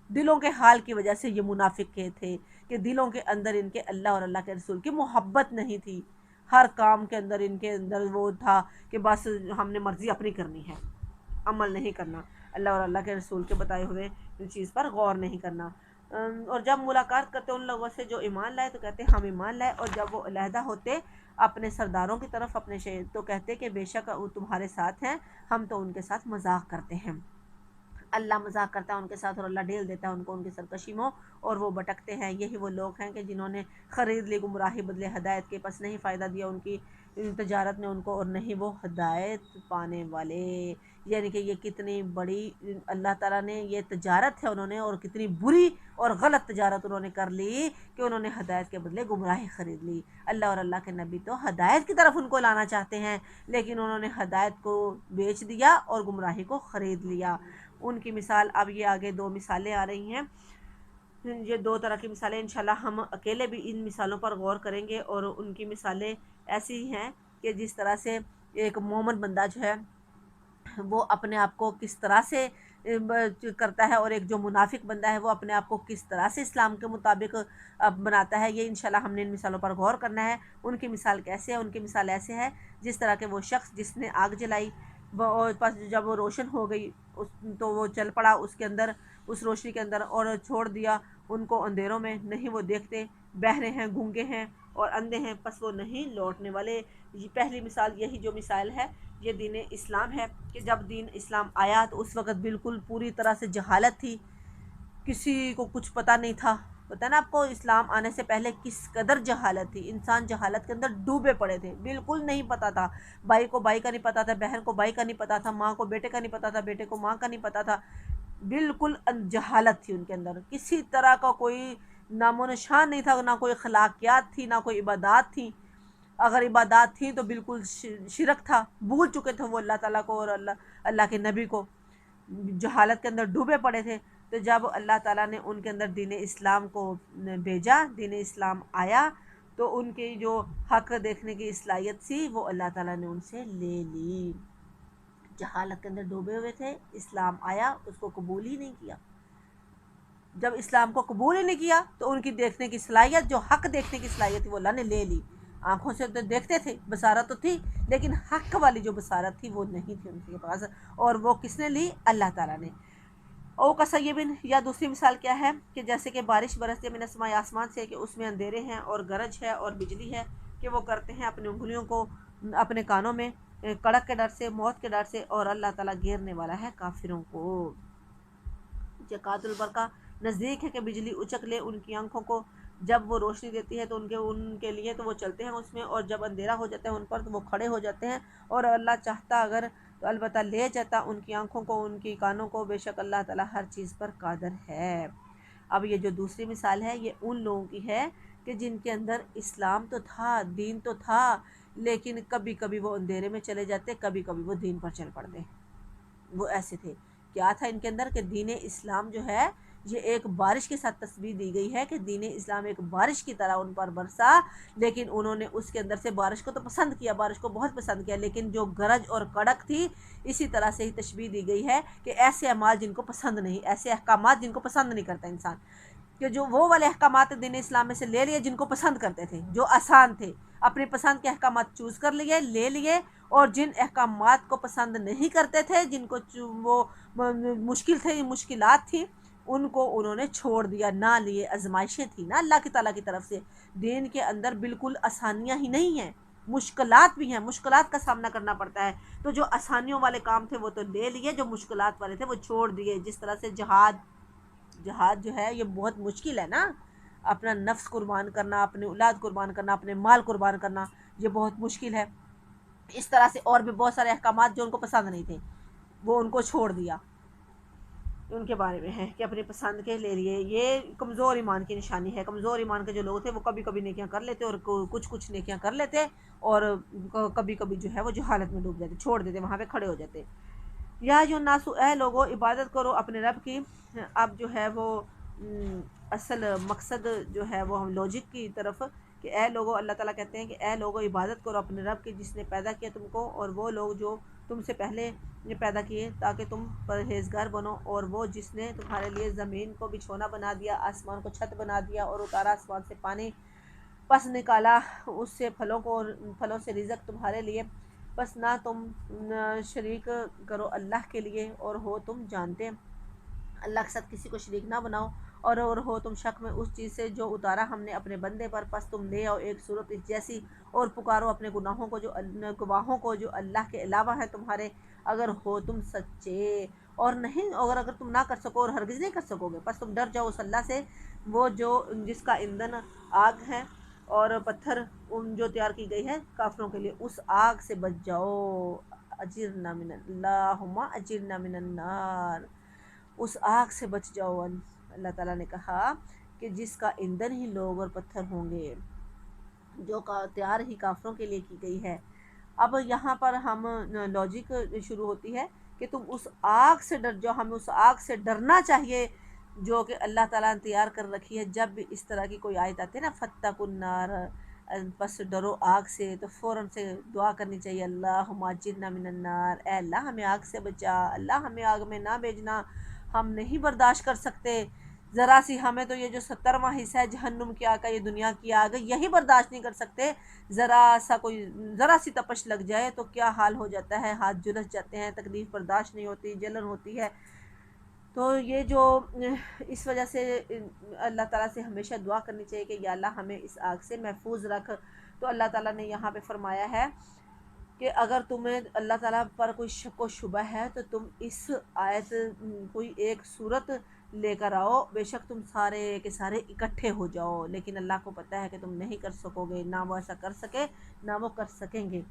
Speaker 1: دلوں کے حال کی وجہ سے یہ منافق کے تھے، کہ دلوں کے اندر ان کے اللہ اور اللہ کے رسول کی محبت نہیں تھی، ہر کام کے اندر ان کے اندر وہ تھا کہ بس ہم نے مرضی اپنی کرنی ہے، عمل نہیں کرنا، اللہ اور اللہ کے رسول کے بتائے ہوئے چیز پر غور نہیں کرنا۔ اور جب ملاقات کرتے ان لوگوں سے جو ایمان لائے تو کہتے ہم ایمان لائے، اور جب وہ علیحدہ ہوتے اپنے سرداروں کی طرف، اپنے تو کہتے کہ بے شک وہ تمہارے ساتھ ہیں، ہم تو ان کے ساتھ مذاق کرتے ہیں۔ اللہ مذاق کرتا ہے ان کے ساتھ، اور اللہ ڈھیل دیتا ہے ان کو ان کی سرکشی میں، اور وہ بھٹکتے ہیں۔ یہی وہ لوگ ہیں کہ جنہوں نے خرید لی گمراہی بدلے ہدایت کے، پس نہیں فائدہ دیا ان کی تجارت نے ان کو، اور نہیں وہ ہدایت پانے والے۔ یعنی کہ یہ کتنی بڑی اللہ تعالیٰ نے یہ تجارت ہے انہوں نے، اور کتنی بری اور غلط تجارت انہوں نے کر لی کہ انہوں نے ہدایت کے بدلے گمراہی خرید لی۔ اللہ اور اللہ کے نبی تو ہدایت کی طرف ان کو لانا چاہتے ہیں، لیکن انہوں نے ہدایت کو بیچ دیا اور گمراہی کو خرید لیا۔ ان کی مثال، اب یہ آگے دو مثالیں آ رہی ہیں، یہ دو طرح کی مثالیں، انشاءاللہ ہم اکیلے بھی ان مثالوں پر غور کریں گے، اور ان کی مثالیں ایسی ہیں کہ جس طرح سے ایک مومن بندہ جو ہے وہ اپنے آپ کو کس طرح سے کرتا ہے، اور ایک جو منافق بندہ ہے وہ اپنے آپ کو کس طرح سے اسلام کے مطابق بناتا ہے، یہ انشاءاللہ ہم نے ان مثالوں پر غور کرنا ہے۔ ان کی مثال کیسے ہے؟ ان کی مثال ایسے ہے جس طرح کہ وہ شخص جس نے آگ جلائی، وہ پس جب وہ روشن ہو گئی تو وہ چل پڑا اس کے اندر، اس روشنی کے اندر، اور چھوڑ دیا ان کو اندھیروں میں، نہیں وہ دیکھتے، بہرے ہیں، گونگے ہیں اور اندھے ہیں، پس وہ نہیں لوٹنے والے۔ یہ پہلی مثال، یہی جو مثال ہے یہ دین اسلام ہے، کہ جب دین اسلام آیا تو اس وقت بالکل پوری طرح سے جہالت تھی، کسی کو کچھ پتہ نہیں تھا۔ پتہ نا آپ کو اسلام آنے سے پہلے کس قدر جہالت تھی، انسان جہالت کے اندر ڈوبے پڑے تھے، بالکل نہیں پتہ تھا، بھائی کو بھائی کا نہیں پتہ تھا، بہن کو بھائی کا نہیں پتہ تھا، ماں کو بیٹے کا نہیں پتہ تھا، بیٹے کو ماں کا نہیں پتہ تھا، بالکل جہالت تھی ان کے اندر، کسی طرح کا کوئی نام و نشان نہیں تھا، نہ کوئی اخلاقیات تھی، نہ کوئی عبادات تھی، اگر عبادات تھیں تو بالکل شرک تھا، بھول چکے تھے وہ اللہ تعالیٰ کو اور اللہ کے نبی کو، جہالت کے اندر ڈوبے پڑے تھے۔ تو جب اللہ تعالیٰ نے ان کے اندر دین اسلام کو بھیجا، دین اسلام آیا، تو ان کی جو حق دیکھنے کی صلاحیت تھی وہ اللہ تعالیٰ نے ان سے لے لی۔ جہالت کے اندر ڈوبے ہوئے تھے، اسلام آیا، اس کو قبول ہی نہیں کیا۔ جب اسلام کو قبول ہی نہیں کیا تو ان کی دیکھنے کی صلاحیت، جو حق دیکھنے کی صلاحیت تھی وہ اللہ نے لے لی۔ آنکھوں سے تو دیکھتے تھے، بصارت تو تھی، لیکن حق والی جو بصارت تھی وہ نہیں تھی ان کے پاس، اور وہ کس نے لی؟ اللہ تعالیٰ نے۔ او کسیبن، یا دوسری مثال کیا ہے کہ جیسے کہ بارش برستی ہے من السماء، آسمان سے، کہ اس میں اندھیرے ہیں اور گرج ہے اور بجلی ہے، کہ وہ کرتے ہیں اپنی انگلیوں کو اپنے کانوں میں کڑک کے ڈر سے، موت کے ڈر سے، اور اللہ تعالیٰ گھیرنے والا ہے کافروں کو۔ جکات البرقہ، نزدیک ہے کہ بجلی اچک لے ان کی آنکھوں کو، جب وہ روشنی دیتی ہے تو ان کے لیے تو وہ چلتے ہیں اس میں، اور جب اندھیرا ہو جاتا ہے ان پر تو وہ کھڑے ہو جاتے ہیں، اور اللہ چاہتا اگر تو البتہ لے جاتا ان کی آنکھوں کو، ان کی کانوں کو، بے شک اللہ تعالیٰ ہر چیز پر قادر ہے۔ اب یہ جو دوسری مثال ہے یہ ان لوگوں کی ہے کہ جن کے اندر اسلام تو تھا، دین تو تھا، لیکن کبھی کبھی وہ اندھیرے میں چلے جاتے، کبھی کبھی وہ دین پر چل پڑتے۔ وہ ایسے تھے، کیا تھا ان کے اندر کہ دین اسلام جو ہے یہ ایک بارش کے ساتھ تصویر دی گئی ہے کہ دین اسلام ایک بارش کی طرح ان پر برسا، لیکن انہوں نے اس کے اندر سے بارش کو تو پسند کیا، بارش کو بہت پسند کیا، لیکن جو گرج اور کڑک تھی اسی طرح سے ہی تشبیہ دی گئی ہے کہ ایسے اعمال جن کو پسند نہیں، ایسے احکامات جن کو پسند نہیں کرتا انسان، کہ جو وہ والے احکامات دین اسلام میں سے لے لیے جن کو پسند کرتے تھے، جو آسان تھے، اپنی پسند کے احکامات چوز کر لیے، لے لیے، اور جن احکامات کو پسند نہیں کرتے تھے، جن کو وہ مشکل تھے، مشکلات تھی، ان کو انہوں نے چھوڑ دیا، نہ لیے۔ آزمائشیں تھی نا اللہ کی تعالیٰ کی طرف سے، دین کے اندر بالکل آسانیاں ہی نہیں ہیں، مشکلات بھی ہیں، مشکلات کا سامنا کرنا پڑتا ہے، تو جو آسانیوں والے کام تھے وہ تو لے لیے، جو مشکلات والے تھے وہ چھوڑ دیے۔ جس طرح سے جہاد جو ہے یہ بہت مشکل ہے نا، اپنا نفس قربان کرنا، اپنی اولاد قربان کرنا، اپنے مال قربان کرنا، یہ بہت مشکل ہے۔ اس طرح سے اور بھی بہت سارے احکامات جو ان کو پسند نہیں تھے وہ ان کو چھوڑ دیا۔ ان کے بارے میں ہے کہ اپنی پسند کے لے لیے۔ یہ کمزور ایمان کی نشانی ہے، کمزور ایمان کے جو لوگ تھے وہ کبھی کبھی نیکیاں کر لیتے اور کچھ نیکیاں کر لیتے، اور کبھی کبھی جو ہے وہ جہالت میں ڈوب جاتے، چھوڑ دیتے، وہاں پہ کھڑے ہو جاتے۔ یا جو ناسو، اے لوگو عبادت کرو اپنے رب کی۔ اب جو ہے وہ اصل مقصد جو ہے وہ ہم لاجک کی طرف، کہ اے لوگو، اللہ تعالیٰ کہتے ہیں کہ اے لوگو عبادت کرو اپنے رب کی جس نے پیدا کیا تم کو، اور وہ لوگ جو تم سے پہلے پیدا کیے تاکہ تم پرہیزگار بنو، اور وہ جس نے تمہارے لیے زمین کو بچھونا بنا دیا، آسمان کو چھت بنا دیا، اور اتارا آسمان سے پانی، پس نکالا اس سے پھلوں سے رزق تمہارے لیے، بس نہ تم شریک کرو اللہ کے لیے، اور ہو تم جانتے، اللہ کے ساتھ کسی کو شریک نہ بناؤ، اور ہو تم شک میں اس چیز سے جو اتارا ہم نے اپنے بندے پر، پس تم لے آؤ ایک صورت اس جیسی، اور پکارو اپنے گواہوں کو جو اللہ کے علاوہ ہیں تمہارے، اگر ہو تم سچے، اور نہیں، اگر تم نہ کر سکو اور ہرگز نہیں کر سکو گے، پس تم ڈر جاؤ اس اللہ سے وہ جس کا ایندھن آگ ہے اور پتھر جو تیار کی گئی ہے کافروں کے لیے، اس آگ سے بچ جاؤ۔ اجرنا من اللہم اجرنا من النار، اس آگ سے بچ جاؤ۔ اللہ تعالیٰ نے کہا کہ جس کا ایندھن ہی لوگ اور پتھر ہوں گے، جو تیار ہی کافروں کے لیے کی گئی ہے۔ اب یہاں پر ہم لاجک شروع ہوتی ہے کہ تم اس آگ سے ڈر جاؤ، ہمیں اس آگ سے ڈرنا چاہیے جو کہ اللہ تعالیٰ نے تیار کر رکھی ہے۔ جب بھی اس طرح کی کوئی آیت آتی ہے نا، فَاتَّقُوا النَّارَ، بس ڈرو آگ سے تو فوراً سے دعا کرنی چاہیے، اللہم اجرنا من النار، اے اللہ ہمیں آگ سے بچا، اللہ ہمیں آگ میں نہ بھیجنا، ہم نہیں برداشت کر سکتے، ذرا سی ہمیں تو یہ جو 70واں حصہ ہے جہنم کی آگ کا، یہ دنیا کی آگ ہے، یہی برداشت نہیں کر سکتے، ذرا سی تپش لگ جائے تو کیا حال ہو جاتا ہے، ہاتھ جھلس جاتے ہیں، تکلیف برداشت نہیں ہوتی، جلن ہوتی ہے۔ تو یہ جو اس وجہ سے اللہ تعالیٰ سے ہمیشہ دعا کرنی چاہیے کہ یا اللہ ہمیں اس آگ سے محفوظ رکھ۔ تو اللہ تعالیٰ نے یہاں پہ فرمایا ہے کہ اگر تمہیں اللہ تعالیٰ پر کوئی شک و شبہ ہے تو تم اس آیت کوئی ایک صورت لے کر آؤ، بے شک تم سارے کے سارے اکٹھے ہو جاؤ، لیکن اللہ کو پتہ ہے کہ تم نہیں کر سکو گے، نہ وہ ایسا کر سکے نہ وہ کر سکیں گے۔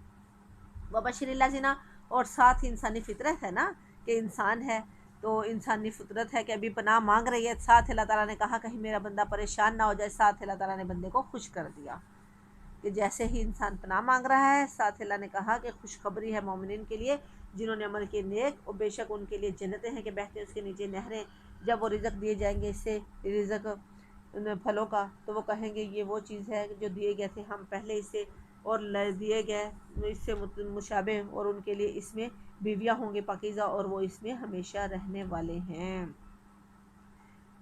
Speaker 1: وبشر اللہ زینا، اور ساتھ ہی انسانی فطرت ہے نا کہ انسان ہے تو انسانی فطرت ہے کہ ابھی پناہ مانگ رہی ہے، ساتھ اللہ تعالیٰ نے کہا کہیں میرا بندہ پریشان نہ ہو جائے، ساتھ اللہ تعالیٰ نے بندے کو خوش کر دیا کہ جیسے ہی انسان پناہ مانگ رہا ہے، ساتھ اللہ نے کہا کہ خوشخبری ہے مومنین کے لیے جنہوں نے عمل کیے نیک، اور بے شک ان کے لیے جنتیں ہیں کہ بہتے ہیں اس کے نیچے نہریں، جب وہ رزق دیے جائیں گے اس سے رزق پھلوں کا تو وہ کہیں گے یہ وہ چیز ہے جو دیے گئے تھے ہم پہلے اسے، اور دیے گئے اس سے مشابہ، اور ان کے لیے اس میں بیویاں ہوں گے پاکیزہ، اور وہ اس میں ہمیشہ رہنے والے ہیں۔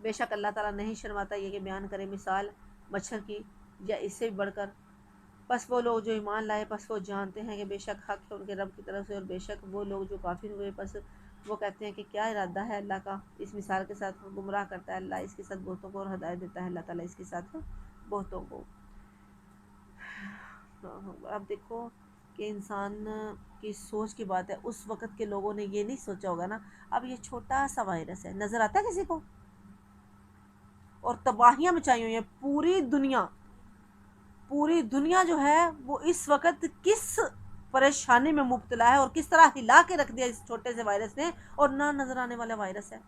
Speaker 1: بے شک اللہ تعالیٰ نہیں شرماتا یہ کہ بیان کرے مثال مچھر کی یا اس سے بھی بڑھ کر، پس وہ لوگ جو ایمان لائے پس وہ جانتے ہیں کہ بے شک حق ہے ان کے رب کی طرف سے، اور بے شک وہ لوگ جو کافر ہوئے پس وہ کہتے ہیں کہ کیا ارادہ ہے اللہ کا، اس مثال کے ساتھ گمراہ کرتا ہے اللہ اس کے ساتھ بہتوں کو، اور ہدایت دیتا ہے اللہ تعالیٰ اس کے ساتھ بہتوں کو۔ اب دیکھو کہ انسان کی سوچ کی بات ہے، اس وقت کے لوگوں نے یہ نہیں سوچا ہوگا نا، اب یہ چھوٹا سا وائرس ہے، نظر آتا ہے کسی کو، اور تباہیاں مچائی ہوئی ہیں پوری دنیا جو ہے وہ اس وقت کس پریشانی میں مبتلا ہے، اور کس طرح ہلا کے رکھ دیا اس چھوٹے سے وائرس نے، اور نہ نظر آنے والا وائرس ہے،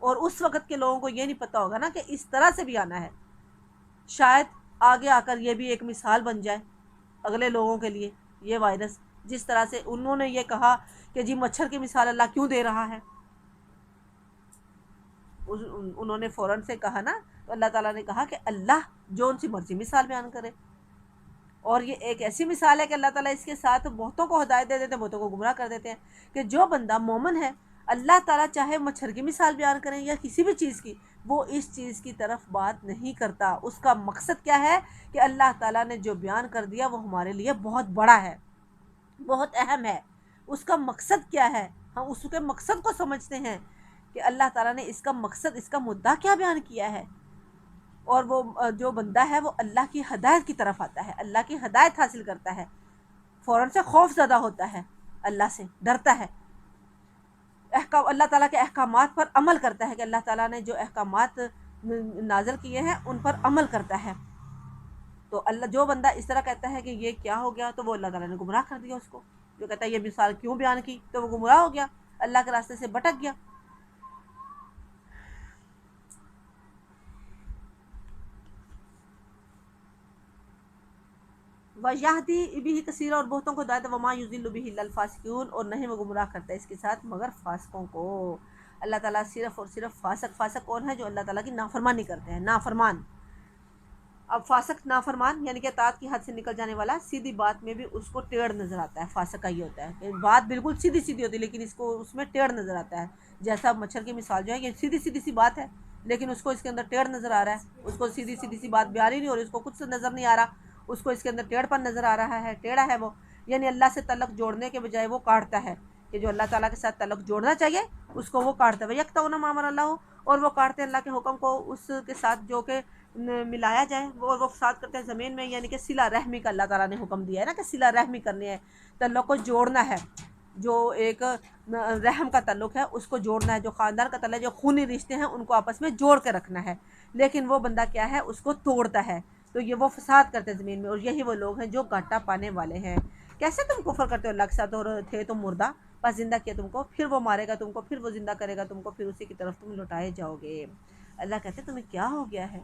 Speaker 1: اور اس وقت کے لوگوں کو یہ نہیں پتا ہوگا نا کہ اس طرح سے بھی آنا ہے، شاید آگے آ کر یہ بھی ایک مثال بن جائے اگلے لوگوں کے لیے، یہ وائرس جس طرح سے انہوں نے یہ کہا کہ جی مچھر کی مثال اللہ کیوں دے رہا ہے، انہوں نے فوراً سے کہا نا، تو اللہ تعالیٰ نے کہا کہ اللہ جو ان سی مرضی مثال بیان کرے، اور یہ ایک ایسی مثال ہے کہ اللہ تعالیٰ اس کے ساتھ بہتوں کو ہدایت دے دیتے ہیں، بہتوں کو گمراہ کر دیتے ہیں، کہ جو بندہ مومن ہے اللہ تعالیٰ چاہے مچھر کی مثال بیان کریں یا کسی بھی چیز کی، وہ اس چیز کی طرف بات نہیں کرتا، اس کا مقصد کیا ہے کہ اللہ تعالیٰ نے جو بیان کر دیا وہ ہمارے لیے بہت بڑا ہے، بہت اہم ہے، اس کا مقصد کیا ہے، ہم اس کے مقصد کو سمجھتے ہیں کہ اللہ تعالیٰ نے اس کا مقصد، اس کا مدعا کیا بیان کیا ہے، اور وہ جو بندہ ہے وہ اللہ کی ہدایت کی طرف آتا ہے، اللہ کی ہدایت حاصل کرتا ہے، فوراً سے خوف زدہ ہوتا ہے، اللہ سے ڈرتا ہے، اللہ تعالیٰ کے احکامات پر عمل کرتا ہے کہ اللہ تعالیٰ نے جو احکامات نازل کیے ہیں ان پر عمل کرتا ہے، تو اللہ جو بندہ اس طرح کہتا ہے کہ یہ کیا ہو گیا، تو وہ اللہ تعالیٰ نے گمراہ کر دیا اس کو، جو کہتا ہے یہ مثال کیوں بیان کی، تو وہ گمراہ ہو گیا، اللہ کے راستے سے بھٹک گیا۔ وَيَهْدِي بِهِ كَثِيرًا، اور بہتوں کو ہدایت، وَمَا يُضِلُّ بِهِ إِلَّا الْفَاسِقِينَ، اور نہیں وہ گمراہ کرتا ہے اس کے ساتھ مگر فاسقوں کو۔ اللہ تعالیٰ صرف اور صرف فاسق کون ہے؟ جو اللہ تعالیٰ کی نافرمانی کرتے ہیں، نافرمان۔ اب فاسق نافرمان یعنی کہ اطاعت کی حد سے نکل جانے والا، سیدھی بات میں بھی اس کو ٹیڑھ نظر آتا ہے، فاسق کا یہ ہوتا ہے کہ بات بالکل سیدھی سیدھی ہوتی ہے لیکن اس کو اس میں ٹیڑھ نظر آتا ہے، جیسا مچھر کی مثال جو ہے یہ سیدھی سیدھی سی بات ہے لیکن اس کو اس کے اندر ٹیڑھ نظر آ رہا ہے، اس کو سیدھی سیدھی سی بات بیان ہی نہیں، اور اس کو کچھ نظر نہیں آ رہا، اس کو اس کے اندر ٹیڑھ پن نظر آ رہا ہے، ٹیڑھا ہے وہ، یعنی اللہ سے تعلق جوڑنے کے بجائے وہ کاٹتا ہے، کہ جو اللہ تعالیٰ کے ساتھ تعلق جوڑنا چاہیے اس کو وہ کاٹتا ہے، یکطعون ما امر اللہ، اور وہ کاٹتے ہیں اللہ کے حکم کو اس کے ساتھ جو کہ ملایا جائے، وہ فساد کرتے ہیں زمین میں، یعنی کہ صلہ رحمی کا اللہ تعالیٰ نے حکم دیا ہے نا کہ صلہ رحمی کرنی ہے، تعلق کو جوڑنا ہے، جو ایک رحم کا تعلق ہے اس کو جوڑنا ہے، جو خاندان کا تعلق ہے، جو خونی رشتے ہیں ان کو آپس میں جوڑ کے رکھنا ہے، لیکن وہ بندہ کیا ہے اس کو توڑتا ہے، تو یہ وہ فساد کرتے ہیں زمین میں، اور یہی وہ لوگ ہیں جو گھاٹا پانے والے ہیں۔ کیسے تم کفر کرتے ہو اللہ کے ساتھ، اور تھے تم مردہ، پس زندہ کیا تم کو، پھر وہ مارے گا تم کو، پھر وہ زندہ کرے گا تم کو، پھر اسی کی طرف تم لوٹائے جاؤ گے۔ اللہ کہتے ہیں تمہیں کیا ہو گیا ہے،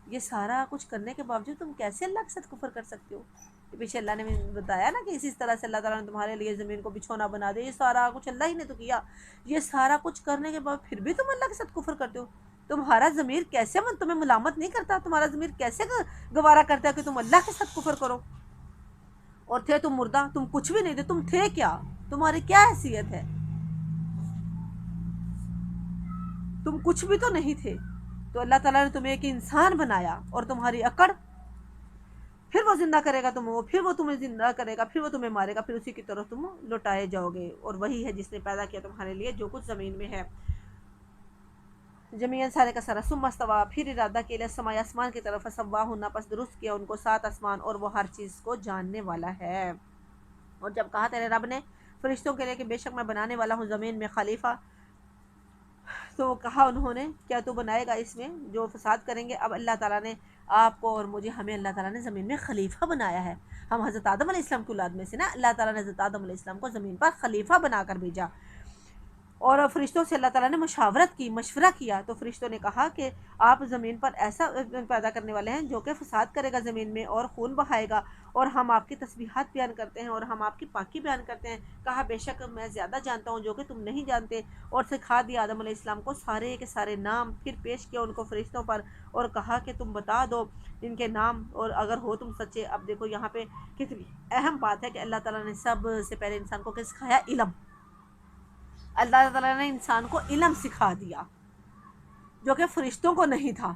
Speaker 1: یہ سارا کچھ کرنے کے باوجود تم کیسے اللہ کے ساتھ کفر کر سکتے ہو؟ یہ پیچھے اللہ نے بتایا نا کہ اسی طرح سے اللہ تعالیٰ نے تمہارے لیے زمین کو بچھونا بنا دیا، یہ سارا کچھ اللہ ہی نے تو کیا، یہ سارا کچھ کرنے کے بعد پھر بھی تم اللہ کے ساتھ کفر کرتے ہو،
Speaker 2: تمہارا ضمیر کیسے تمہیں ملامت نہیں کرتا؟ تمہارا ضمیر کیسے گوارا کرتا ہے کہ تم اللہ کے ساتھ کفر کرو؟ اور تھے تم مردہ، تم کچھ بھی نہیں تھے، تم تھے کیا؟ تمہاری کیا حیثیت ہے؟ تم کچھ بھی تو نہیں تھے. تو اللہ تعالیٰ نے تمہیں ایک انسان بنایا، اور تمہاری اکڑ، پھر وہ زندہ کرے گا تمہیں، پھر وہ تمہیں زندہ کرے گا، پھر وہ تمہیں مارے گا، پھر اسی کی طرف تم لوٹائے جاؤ گے. اور وہی ہے جس نے پیدا کیا تمہارے لیے جو کچھ زمین میں ہے. جمیعاً سارے کا سارا، ثم استویٰ، پھر ارادہ کیا، الی السماء، آسمان کی طرف، فسواہن، پس درست کیا ان کو 7 آسمان، اور وہ ہر چیز کو جاننے والا ہے. اور جب کہا تیرے رب نے فرشتوں کے لیے کہ بے شک میں بنانے والا ہوں زمین میں خلیفہ، تو کہا انہوں نے کیا تو بنائے گا اس میں جو فساد کریں گے؟ اب اللہ تعالیٰ نے آپ کو اور مجھے، ہمیں اللہ تعالیٰ نے زمین میں خلیفہ بنایا ہے. ہم حضرت آدم علیہ السلام کی اولاد میں سے نا، اللہ تعالیٰ نے حضرت آدم علیہ السلام کو زمین پر خلیفہ بنا کر بھیجا. اور فرشتوں سے اللہ تعالیٰ نے مشاورت کی، مشورہ کیا. تو فرشتوں نے کہا کہ آپ زمین پر ایسا پیدا کرنے والے ہیں جو کہ فساد کرے گا زمین میں اور خون بہائے گا، اور ہم آپ کی تسبیحات بیان کرتے ہیں اور ہم آپ کی پاکی بیان کرتے ہیں. کہا بے شک میں زیادہ جانتا ہوں جو کہ تم نہیں جانتے. اور سکھا دیا آدم علیہ السلام کو سارے کے سارے نام، پھر پیش کیا ان کو فرشتوں پر اور کہا کہ تم بتا دو ان کے نام، اور اگر ہو تم سچے. اب دیکھو یہاں پہ کتنی اہم بات ہے کہ اللہ تعالیٰ نے سب سے پہلے انسان کو کیا سکھایا؟ علم. اللہ تعالیٰ نے انسان کو علم سکھا دیا جو کہ فرشتوں کو نہیں تھا.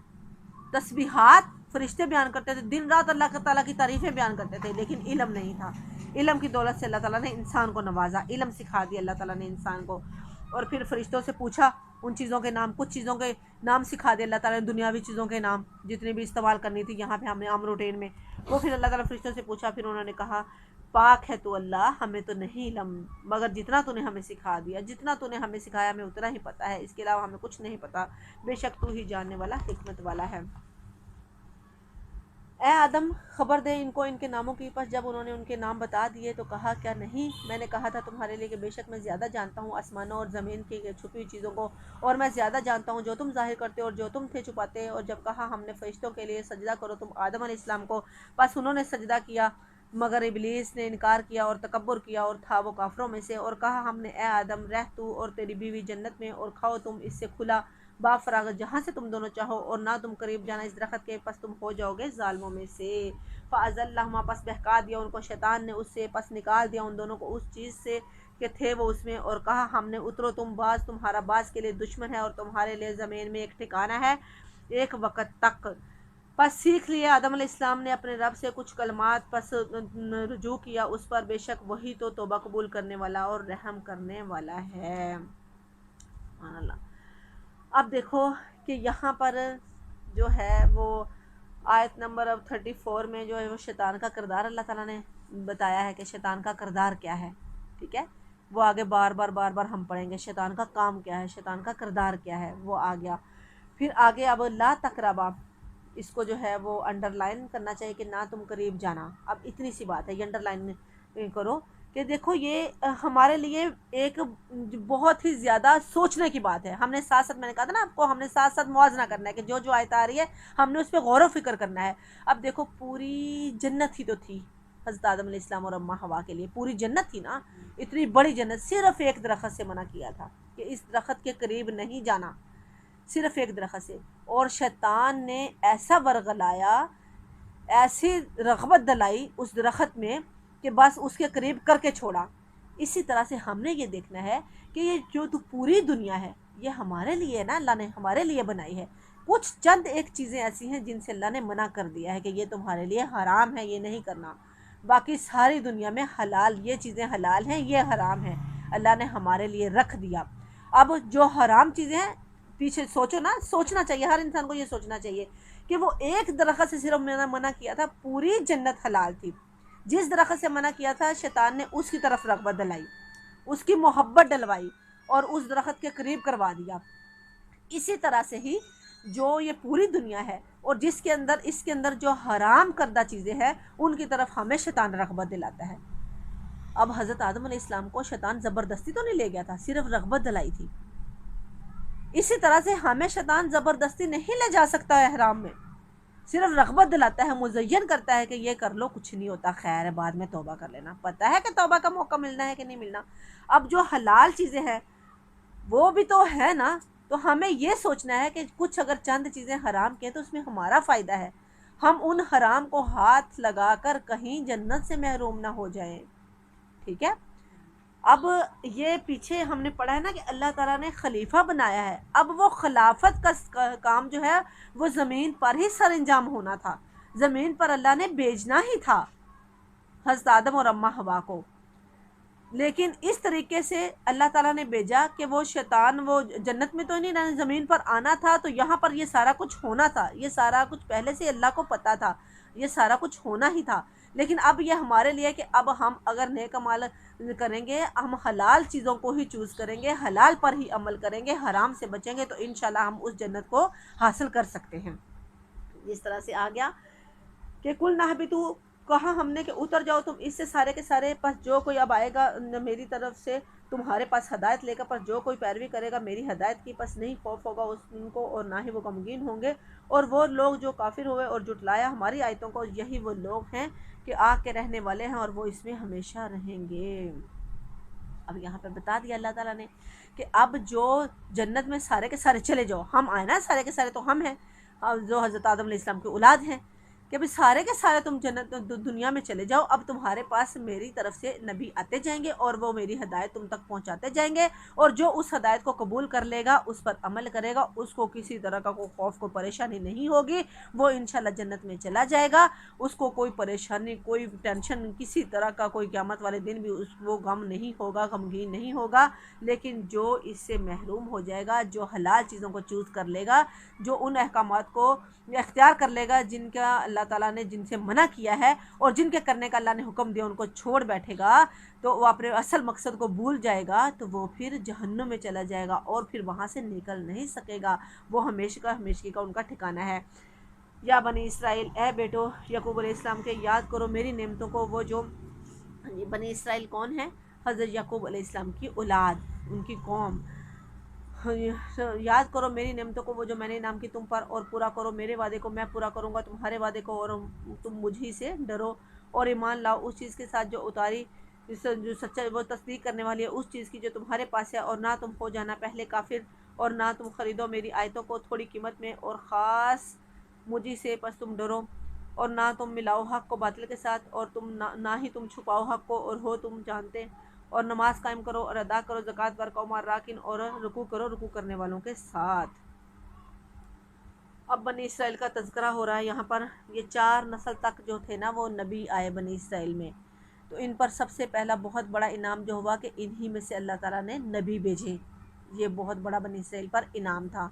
Speaker 2: تسبیحات فرشتے بیان کرتے تھے، دن رات اللہ تعالیٰ کی تعریفیں بیان کرتے تھے، لیکن علم نہیں تھا. علم کی دولت سے اللہ تعالیٰ نے انسان کو نوازا، علم سکھا دیا اللہ تعالیٰ نے انسان کو. اور پھر فرشتوں سے پوچھا ان چیزوں کے نام، کچھ چیزوں کے نام سکھا دیا اللہ تعالیٰ نے، دنیاوی چیزوں کے نام جتنے بھی استعمال کرنی تھی یہاں پہ ہم نے عام روٹین میں. وہ پھر اللہ تعالیٰ فرشتوں سے پوچھا، پھر انہوں نے کہا پاک ہے تو اللہ، ہمیں تو نہیں علم، مگر جتنا تو نے ہمیں سکھا دیا، جتنا تو نے ہمیں سکھایا ہمیں اتنا ہی پتہ ہے، اس کے علاوہ ہمیں کچھ نہیں پتہ. بے شک تو ہی جاننے والا، حکمت والا ہے. اے آدم خبر دے ان کو ان کے ناموں کی. پس جب انہوں نے ان کے نام بتا دیے تو کہا کیا نہیں میں نے کہا تھا تمہارے لیے کہ بے شک میں زیادہ جانتا ہوں آسمانوں اور زمین کی چھپی ہوئی چیزوں کو، اور میں زیادہ جانتا ہوں جو تم ظاہر کرتے اور جو تم تھے چھپاتے. اور جب کہا ہم نے فرشتوں کے لیے سجدہ کرو تم آدم علیہ السلام کو، پس انہوں نے سجدہ کیا، مگر ابلیس نے انکار کیا اور تکبر کیا اور تھا وہ کافروں میں سے. اور کہا ہم نے اے آدم رہ تو اور تیری بیوی جنت میں، اور کھاؤ تم اس سے کھلا باب فراغت جہاں سے تم دونوں چاہو، اور نہ تم قریب جانا اس درخت کے، پس تم ہو جاؤ گے ظالموں میں سے. فَأَزَلَّهُمَا، پس بہکا دیا ان کو شیطان نے اس سے، پس نکال دیا ان دونوں کو اس چیز سے کہ تھے وہ اس میں. اور کہا ہم نے اترو تم، بعض تمہارا بعض کے لیے دشمن ہے اور تمہارے لیے زمین میں ایک ٹھکانہ ہے ایک وقت تک. پس سیکھ لیا آدم علیہ السلام نے اپنے رب سے کچھ کلمات، پس رجوع کیا اس پر، بے شک وہی تو توبہ قبول کرنے والا اور رحم کرنے والا ہے. سبحان اللہ. اب دیکھو کہ یہاں پر جو ہے وہ آیت نمبر اب 34 میں جو ہے وہ شیطان کا کردار اللہ تعالیٰ نے بتایا ہے کہ شیطان کا کردار کیا ہے. ٹھیک ہے، وہ آگے بار بار ہم پڑھیں گے شیطان کا کام کیا ہے، شیطان کا کردار کیا ہے، وہ آ گیا. پھر آگے اب لا تقربا، اس کو جو ہے وہ انڈر لائن کرنا چاہیے کہ نہ تم قریب جانا. اب اتنی سی بات ہے، یہ انڈر لائن کرو کہ دیکھو یہ ہمارے لیے ایک بہت ہی زیادہ سوچنے کی بات ہے. ہم نے ساتھ ساتھ، میں نے کہا تھا نا آپ کو، ہم نے ساتھ ساتھ موازنہ کرنا ہے کہ جو آیت آ رہی ہے ہم نے اس پہ غور و فکر کرنا ہے. اب دیکھو پوری جنت ہی تو تھی حضرت آدم علیہ السلام اور اماں حوا کے لیے، پوری جنت تھی نا، اتنی بڑی جنت. صرف ایک درخت سے منع کیا تھا کہ اس درخت کے قریب نہیں جانا، صرف ایک درخت سے. اور شیطان نے ایسا ورغلایا، ایسی رغبت دلائی اس درخت میں کہ بس اس کے قریب کر کے چھوڑا. اسی طرح سے ہم نے یہ دیکھنا ہے کہ یہ جو تو پوری دنیا ہے یہ ہمارے لیے نا، اللہ نے ہمارے لیے بنائی ہے. کچھ چند ایک چیزیں ایسی ہیں جن سے اللہ نے منع کر دیا ہے کہ یہ تمہارے لیے حرام ہے، یہ نہیں کرنا. باقی ساری دنیا میں حلال، یہ چیزیں حلال ہیں، یہ حرام ہیں، اللہ نے ہمارے لیے رکھ دیا. اب جو حرام چیزیں ہیں پیچھے سوچو نا، سوچنا چاہیے ہر انسان کو، یہ سوچنا چاہیے کہ وہ ایک درخت سے صرف میں نے منع کیا تھا، پوری جنت حلال تھی. جس درخت سے منع کیا تھا شیطان نے اس کی طرف رغبت دلائی، اس کی محبت ڈلوائی اور اس درخت کے قریب کروا دیا. اسی طرح سے ہی جو یہ پوری دنیا ہے اور جس کے اندر، اس کے اندر جو حرام کردہ چیزیں ہیں ان کی طرف ہمیں شیطان رغبت دلاتا ہے. اب حضرت آدم علیہ السلام کو شیطان زبردستی تو نہیں لے گیا تھا، صرف رغبت دلائی تھی. اسی طرح سے ہمیں شیطان زبردستی نہیں لے جا سکتا ہے حرام میں، صرف رغبت دلاتا ہے، مزین کرتا ہے کہ یہ کر لو، کچھ نہیں ہوتا، خیر ہے بعد میں توبہ کر لینا. پتہ ہے کہ توبہ کا موقع ملنا ہے کہ نہیں ملنا. اب جو حلال چیزیں ہیں وہ بھی تو ہے نا، تو ہمیں یہ سوچنا ہے کہ کچھ اگر چند چیزیں حرام کی ہیں تو اس میں ہمارا فائدہ ہے، ہم ان حرام کو ہاتھ لگا کر کہیں جنت سے محروم نہ ہو جائیں، ٹھیک ہے۔ اب یہ پیچھے ہم نے پڑھا ہے نا کہ اللہ تعالیٰ نے خلیفہ بنایا ہے، اب وہ خلافت کا کام جو ہے وہ زمین پر ہی سر انجام ہونا تھا، زمین پر اللہ نے بھیجنا ہی تھا حضرت آدم اور اماں حوا کو، لیکن اس طریقے سے اللہ تعالیٰ نے بھیجا کہ وہ شیطان وہ جنت میں تو نہیں رہنا، زمین پر آنا تھا، تو یہاں پر یہ سارا کچھ ہونا تھا، یہ سارا کچھ پہلے سے اللہ کو پتا تھا، یہ سارا کچھ ہونا ہی تھا، لیکن اب یہ ہمارے لیے کہ اب ہم اگر نیک عمل کریں گے، ہم حلال چیزوں کو ہی چوز کریں گے، حلال پر ہی عمل کریں گے، حرام سے بچیں گے، تو انشاءاللہ ہم اس جنت کو حاصل کر سکتے ہیں۔ اس طرح سے آ گیا کہ کل نہ بھی تو کہا ہم نے کہ اتر جاؤ تم اس سے سارے کے سارے، پس جو کوئی اب آئے گا میری طرف سے تمہارے پاس ہدایت لے کر، پس جو کوئی پیروی کرے گا میری ہدایت کی، پس نہیں خوف ہوگا ان کو اور نہ ہی وہ غمگین ہوں گے، اور وہ لوگ جو کافر ہوئے اور جھٹلایا ہماری آیتوں کو، یہی وہ لوگ ہیں کہ آگ کے رہنے والے ہیں اور وہ اس میں ہمیشہ رہیں گے۔ اب یہاں پہ بتا دیا اللہ تعالیٰ نے کہ اب جو جنت میں سارے کے سارے چلے جاؤ، ہم آئے نا سارے کے سارے تو ہم ہیں جو حضرت آدم علیہ السلام کی اولاد ہیں، کہ ابھی سارے کے سارے تم جنت دنیا میں چلے جاؤ، اب تمہارے پاس میری طرف سے نبی آتے جائیں گے اور وہ میری ہدایت تم تک پہنچاتے جائیں گے، اور جو اس ہدایت کو قبول کر لے گا، اس پر عمل کرے گا، اس کو کسی طرح کا کوئی خوف کو پریشانی نہیں ہوگی، وہ انشاءاللہ جنت میں چلا جائے گا، اس کو کوئی پریشانی کوئی ٹینشن کسی طرح کا کوئی قیامت والے دن بھی وہ غم نہیں ہوگا، غمگین نہیں ہوگا۔ لیکن جو اس سے محروم ہو جائے گا، جو حلال چیزوں کو چوز کر لے گا، جو ان احکامات کو اختیار کر لے گا جن کا اللہ تعالیٰ نے جن سے منع کیا ہے اور جن کے کرنے کا اللہ نے حکم دیا، ان کو چھوڑ بیٹھے گا، تو وہ اپنے اصل مقصد کو بھول جائے گا، تو وہ پھر جہنم میں چلا جائے گا اور پھر وہاں سے نکل نہیں سکے گا، وہ ہمیشہ کا ہمیشگی کا ان کا ٹھکانہ ہے۔ یا بنی اسرائیل، اے بیٹو یعقوب علیہ السلام کے، یاد کرو میری نعمتوں کو، وہ جو بنی اسرائیل کون ہے؟ حضرت یعقوب علیہ السلام کی اولاد، ان کی قوم، یاد کرو میری نعمتوں کو، وہ جو میں نے انعام کی تم پر، اور پورا کرو میرے وعدے کو، میں پورا کروں گا تمہارے وعدے کو، اور تم مجھ ہی سے ڈرو اور ایمان لاؤ اس چیز کے ساتھ جو اتاری، جو سچا وہ تصدیق کرنے والی ہے اس چیز کی جو تمہارے پاس ہے، اور نہ تم ہو جانا پہلے کافر، اور نہ تم خریدو میری آیتوں کو تھوڑی قیمت میں، اور خاص مجھے سے پس تم ڈرو، اور نہ تم ملاؤ حق کو باطل کے ساتھ، اور تم نہ ہی تم چھپاؤ حق کو، اور ہو تم جانتے، اور نماز قائم کرو اور ادا کرو زکوٰۃ برکو مارراکن، اور رکوع کرو رکوع کرنے والوں کے ساتھ۔ اب بنی اسرائیل کا تذکرہ ہو رہا ہے یہاں پر، یہ 4 نسل تک جو تھے نا وہ نبی آئے بنی اسرائیل میں، تو ان پر سب سے پہلا بہت بڑا انعام جو ہوا کہ انہی میں سے اللہ تعالیٰ نے نبی بھیجے، یہ بہت بڑا بنی اسرائیل پر انعام تھا،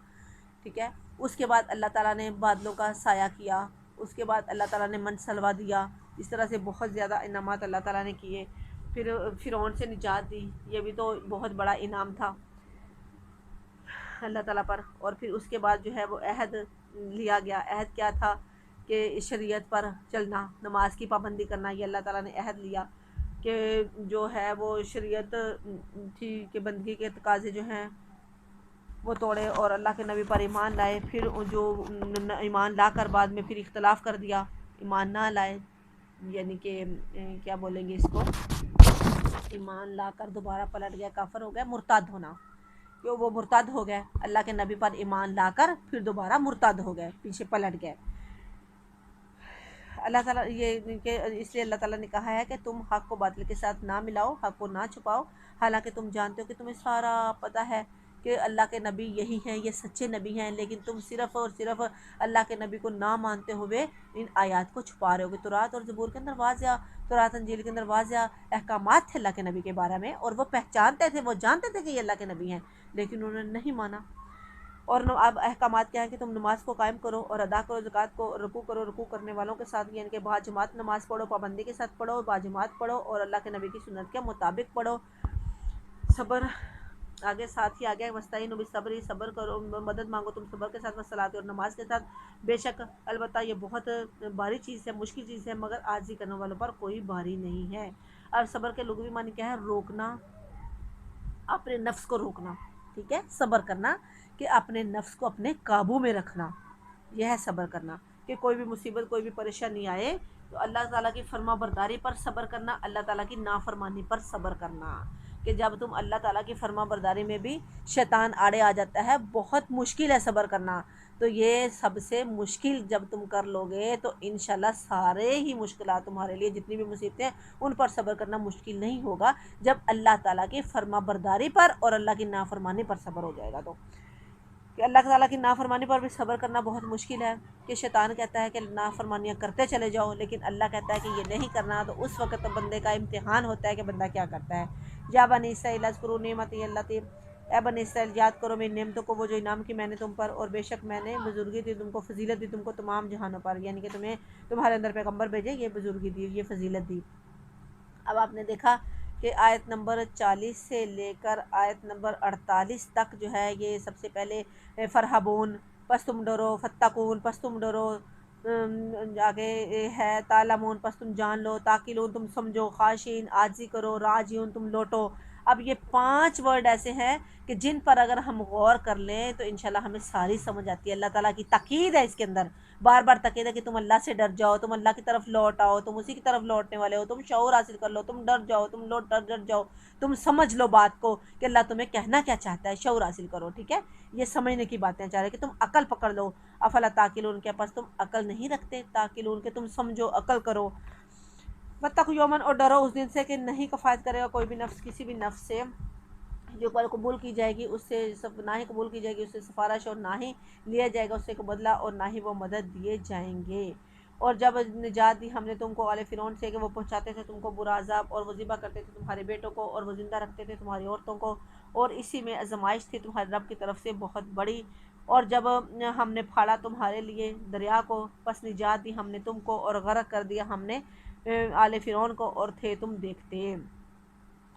Speaker 2: ٹھیک ہے۔ اس کے بعد اللہ تعالیٰ نے بادلوں کا سایہ کیا، اس کے بعد اللہ تعالیٰ نے من سلوا دیا، اس طرح سے بہت زیادہ انعامات اللہ تعالیٰ نے کیے، پھر فرعون سے نجات دی، یہ بھی تو بہت بڑا انعام تھا اللہ تعالیٰ پر۔ اور پھر اس کے بعد جو ہے وہ عہد لیا گیا، عہد کیا تھا کہ شریعت پر چلنا، نماز کی پابندی کرنا، یہ اللہ تعالیٰ نے عہد لیا کہ جو ہے وہ شریعت تھی کہ بندگی کے تقاضے جو ہیں وہ توڑے اور اللہ کے نبی پر ایمان لائے، پھر جو ایمان لا کر بعد میں پھر اختلاف کر دیا، ایمان نہ لائے، یعنی کہ کیا بولیں گے اس کو، ایمان لا کر دوبارہ پلٹ گیا، کافر ہو گیا، مرتد ہونا، کہ وہ مرتد ہو گئے، اللہ کے نبی پر ایمان لا کر پھر دوبارہ مرتد ہو گئے، پیچھے پلٹ گئے۔ اللہ تعالیٰ یہ کہ اس لیے اللہ تعالیٰ نے کہا ہے کہ تم حق کو باطل کے ساتھ نہ ملاؤ، حق کو نہ چھپاؤ، حالانکہ تم جانتے ہو کہ تمہیں سارا پتہ ہے کہ اللہ کے نبی یہی ہیں، یہ سچے نبی ہیں، لیکن تم صرف اور صرف اللہ کے نبی کو نہ مانتے ہوئے ان آیات کو چھپا رہے ہو۔ کہ تورات اور زبور کے اندر واضح، تورات انجیل کے اندر واضح احکامات تھے اللہ کے نبی کے بارے میں، اور وہ پہچانتے تھے، وہ جانتے تھے کہ یہ اللہ کے نبی ہیں، لیکن انہوں نے نہیں مانا۔ اور اب احکامات کیا ہیں کہ تم نماز کو قائم کرو اور ادا کرو زکوٰۃ کو، رکوع کرو رکوع کرنے والوں کے ساتھ، یعنی کہ باجماعت نماز پڑھو، پابندی کے ساتھ پڑھو، باجماعت پڑھو، اور اللہ کے نبی کی سنت کے مطابق پڑھو۔ صبر آگے ساتھ ہی آگے مستعین بالصبر، صبر کرو، مدد مانگو تم صبر کے ساتھ، والصلاۃ اور نماز کے ساتھ، بے شک البتہ یہ بہت بھاری چیز ہے، مشکل چیز ہے، مگر عاجزی کرنے والوں پر کوئی بھاری نہیں ہے۔ اب صبر کے لغوی معنی کیا ہے؟ روکنا، اپنے نفس کو روکنا، ٹھیک ہے، صبر کرنا کہ اپنے نفس کو اپنے قابو میں رکھنا، یہ ہے صبر کرنا، کہ کوئی بھی مصیبت کوئی بھی پریشانی آئے تو اللہ تعالیٰ کی فرما برداری پر صبر کرنا، اللہ تعالیٰ کی نافرمانی پر صبر کرنا، کہ جب تم اللہ تعالیٰ کی فرما برداری میں بھی شیطان آڑے آ جاتا ہے، بہت مشکل ہے صبر کرنا، تو یہ سب سے مشکل جب تم کر لو گے تو انشاءاللہ سارے ہی مشکلات تمہارے لیے، جتنی بھی مصیبتیں ان پر صبر کرنا مشکل نہیں ہوگا، جب اللہ تعالیٰ کی فرما برداری پر اور اللہ کی نافرمانی پر صبر ہو جائے گا تو. کہ اللہ تعالیٰ کی نافرمانی پر بھی صبر کرنا بہت مشکل ہے، کہ شیطان کہتا ہے کہ نافرمانیاں کرتے چلے جاؤ، لیکن اللہ کہتا ہے کہ یہ نہیں کرنا، تو اس وقت تو بندے کا امتحان ہوتا ہے کہ بندہ کیا کرتا ہے. یا بنی اسرائیل اذکروا نعمتی التی، اے بنی اسرائیل یاد کرو میری نعمتوں کو، وہ جو انعام کی میں نے تم پر، اور بے شک میں نے بزرگی دی تم کو، فضیلت دی تم کو تمام جہانوں پر، یعنی کہ تمہیں تمہارے اندر پیغمبر بھیجے، یہ بزرگی دی، یہ فضیلت دی. اب آپ نے دیکھا کہ آیت نمبر 40 سے لے کر آیت نمبر 48 تک جو ہے یہ سب سے پہلے فرحبون، پس تم ڈرو، فتقون، پس تم ڈرو، آگے ہے تعلمون، پس تم جان لو، تاکلون تم سمجھو، خاشین عاجزی کرو، راجیون تم لوٹو. اب یہ 5 ورڈ ایسے ہیں کہ جن پر اگر ہم غور کر لیں تو انشاءاللہ ہمیں ساری سمجھ آتی ہے. اللہ تعالیٰ کی تاکید ہے اس کے اندر، بار بار تاکید ہے کہ تم اللہ سے ڈر جاؤ، تم اللہ کی طرف لوٹ آؤ، تم اسی کی طرف لوٹنے والے ہو، تم شعور حاصل کر لو، تم ڈر جاؤ، تم ڈر جاؤ، تم سمجھ لو بات کو کہ اللہ تمہیں کہنا کیا چاہتا ہے، شعور حاصل کرو. ٹھیک ہے، یہ سمجھنے کی باتیں چاہ رہے کہ تم عقل پکڑ لو. افلا تاکلون، کے پاس تم عقل نہیں رکھتے، تاکلون کہ تم سمجھو، عقل کرو. واتقوا یومن، اور ڈرو اس دن سے کہ نہیں کفایت کرے گا کوئی بھی نفس کسی بھی نفس سے، جو کل قبول کی جائے گی اس سے نہ ہی قبول کی جائے گی اس سے سفارش، اور نہ ہی لیا جائے گا اس سے بدلہ، اور نہ ہی وہ مدد دیے جائیں گے. اور جب نجات دی ہم نے تم کو آل فرعون سے کہ وہ پہنچاتے تھے تم کو برا عذاب، اور وہ ذبح کرتے تھے تمہارے بیٹوں کو، اور وہ زندہ رکھتے تھے تمہاری عورتوں کو، اور اسی میں آزمائش تھی تمہارے رب کی طرف سے بہت بڑی. اور جب ہم نے پھاڑا تمہارے لیے دریا کو، پس نجات دی ہم نے تم کو، اور غرق کر دیا ہم نے آل فرعون کو، اور تھے تم دیکھتے.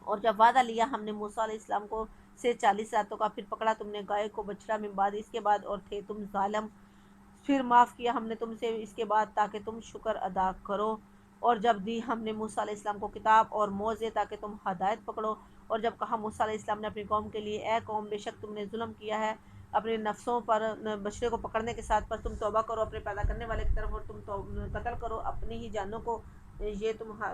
Speaker 2: اور جب وعدہ لیا ہم نے موسیٰ علیہ السلام کو سے 40 راتوں کا، پھر پکڑا تم نے گائے کو بچڑا من بعد اس کے بعد، اور تھے تم ظالم، پھر معاف کیا ہم نے تم سے اس کے بعد تاکہ تم شکر ادا کرو. اور جب دی ہم نے موسیٰ علیہ السلام کو کتاب اور موعظے تاکہ تم ہدایت پکڑو. اور جب کہا موسیٰ علیہ السلام نے اپنی قوم کے لیے، اے قوم بے شک تم نے ظلم کیا ہے اپنے نفسوں پر بچڑے کو پکڑنے کے ساتھ، پر تم توبہ کرو اپنے پیدا کرنے والے کی طرف، اور تم قتل کرو اپنی ہی جانوں کو، یہ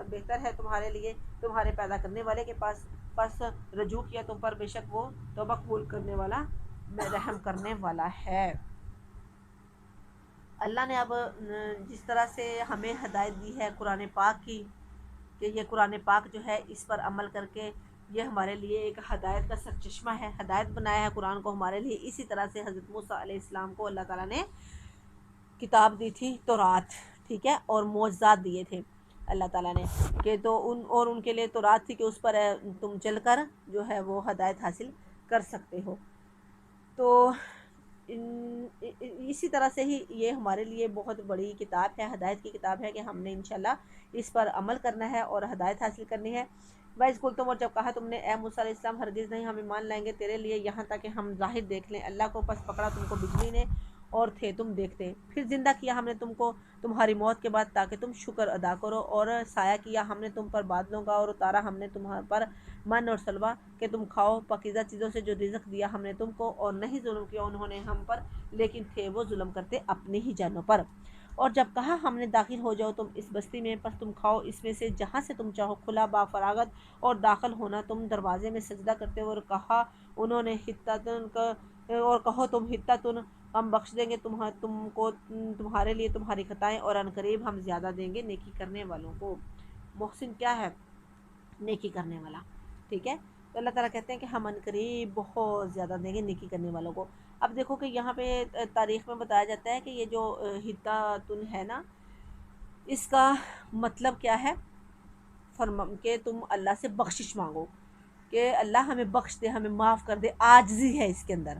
Speaker 2: بہتر ہے تمہارے لیے تمہارے پیدا کرنے والے کے پاس. پس رجوع کیا تم پر، بے شک وہ توبہ قبول کرنے والا، رحم کرنے والا ہے. اللہ نے اب جس طرح سے ہمیں ہدایت دی ہے قرآن پاک کی، کہ یہ قرآن پاک جو ہے اس پر عمل کر کے یہ ہمارے لیے ایک ہدایت کا سرچشمہ ہے، ہدایت بنایا ہے قرآن کو ہمارے لیے. اسی طرح سے حضرت موسیٰ علیہ السلام کو اللہ تعالیٰ نے کتاب دی تھی تورات، ٹھیک ہے، اور معجزات دیے تھے اللہ تعالیٰ نے، کہ تو ان کے لیے تورات تھی کہ اس پر تم چل کر جو ہے وہ ہدایت حاصل کر سکتے ہو. تو اسی طرح سے ہی یہ ہمارے لیے بہت بڑی کتاب ہے، ہدایت کی کتاب ہے، کہ ہم نے انشاءاللہ اس پر عمل کرنا ہے اور ہدایت حاصل کرنی ہے. وَإِذْ قُلْتُمْ، اور جب کہا تم نے اے موسیٰ علیہ السلام ہرگز نہیں ہم ایمان لائیں گے تیرے لیے یہاں تک کہ ہم ظاہر دیکھ لیں اللہ کو، پس پکڑا تم کو بجلی نے اور تھے تم دیکھتے، پھر زندہ کیا ہم نے تم کو تمہاری موت کے بعد تاکہ تم شکر ادا کرو، اور سایہ کیا ہم نے تم پر بادلوں کا، اور اتارا ہم نے تمہارے پر من اور سلوہ کہ تم کھاؤ پاکیزہ چیزوں سے جو رزق دیا ہم نے تم کو، اور نہیں ظلم کیا انہوں نے ہم پر لیکن تھے وہ ظلم کرتے اپنی ہی جانوں پر. اور جب کہا ہم نے داخل ہو جاؤ تم اس بستی میں، پس تم کھاؤ اس میں سے جہاں سے تم چاہو، کھلا با فراغت، اور داخل ہونا تم دروازے میں سجدہ کرتے ہو. اور کہا انہوں نے حطتن کا، اور کہو تم حطتن، ہم بخش دیں گے تم کو تمہارے لیے تمہاری خطائیں، اور عنقریب ہم زیادہ دیں گے نیکی کرنے والوں کو. محسن کیا ہے؟ نیکی کرنے والا. ٹھیک ہے، تو اللہ تعالیٰ کہتے ہیں کہ ہم عنقریب بہت زیادہ دیں گے نیکی کرنے والوں کو. اب دیکھو کہ یہاں پہ تاریخ میں بتایا جاتا ہے کہ یہ جو حطتن ہے نا، اس کا مطلب کیا ہے؟ کہ تم اللہ سے بخشش مانگو، کہ اللہ ہمیں بخش دے، ہمیں معاف کر دے. عاجزی ہے اس کے اندر.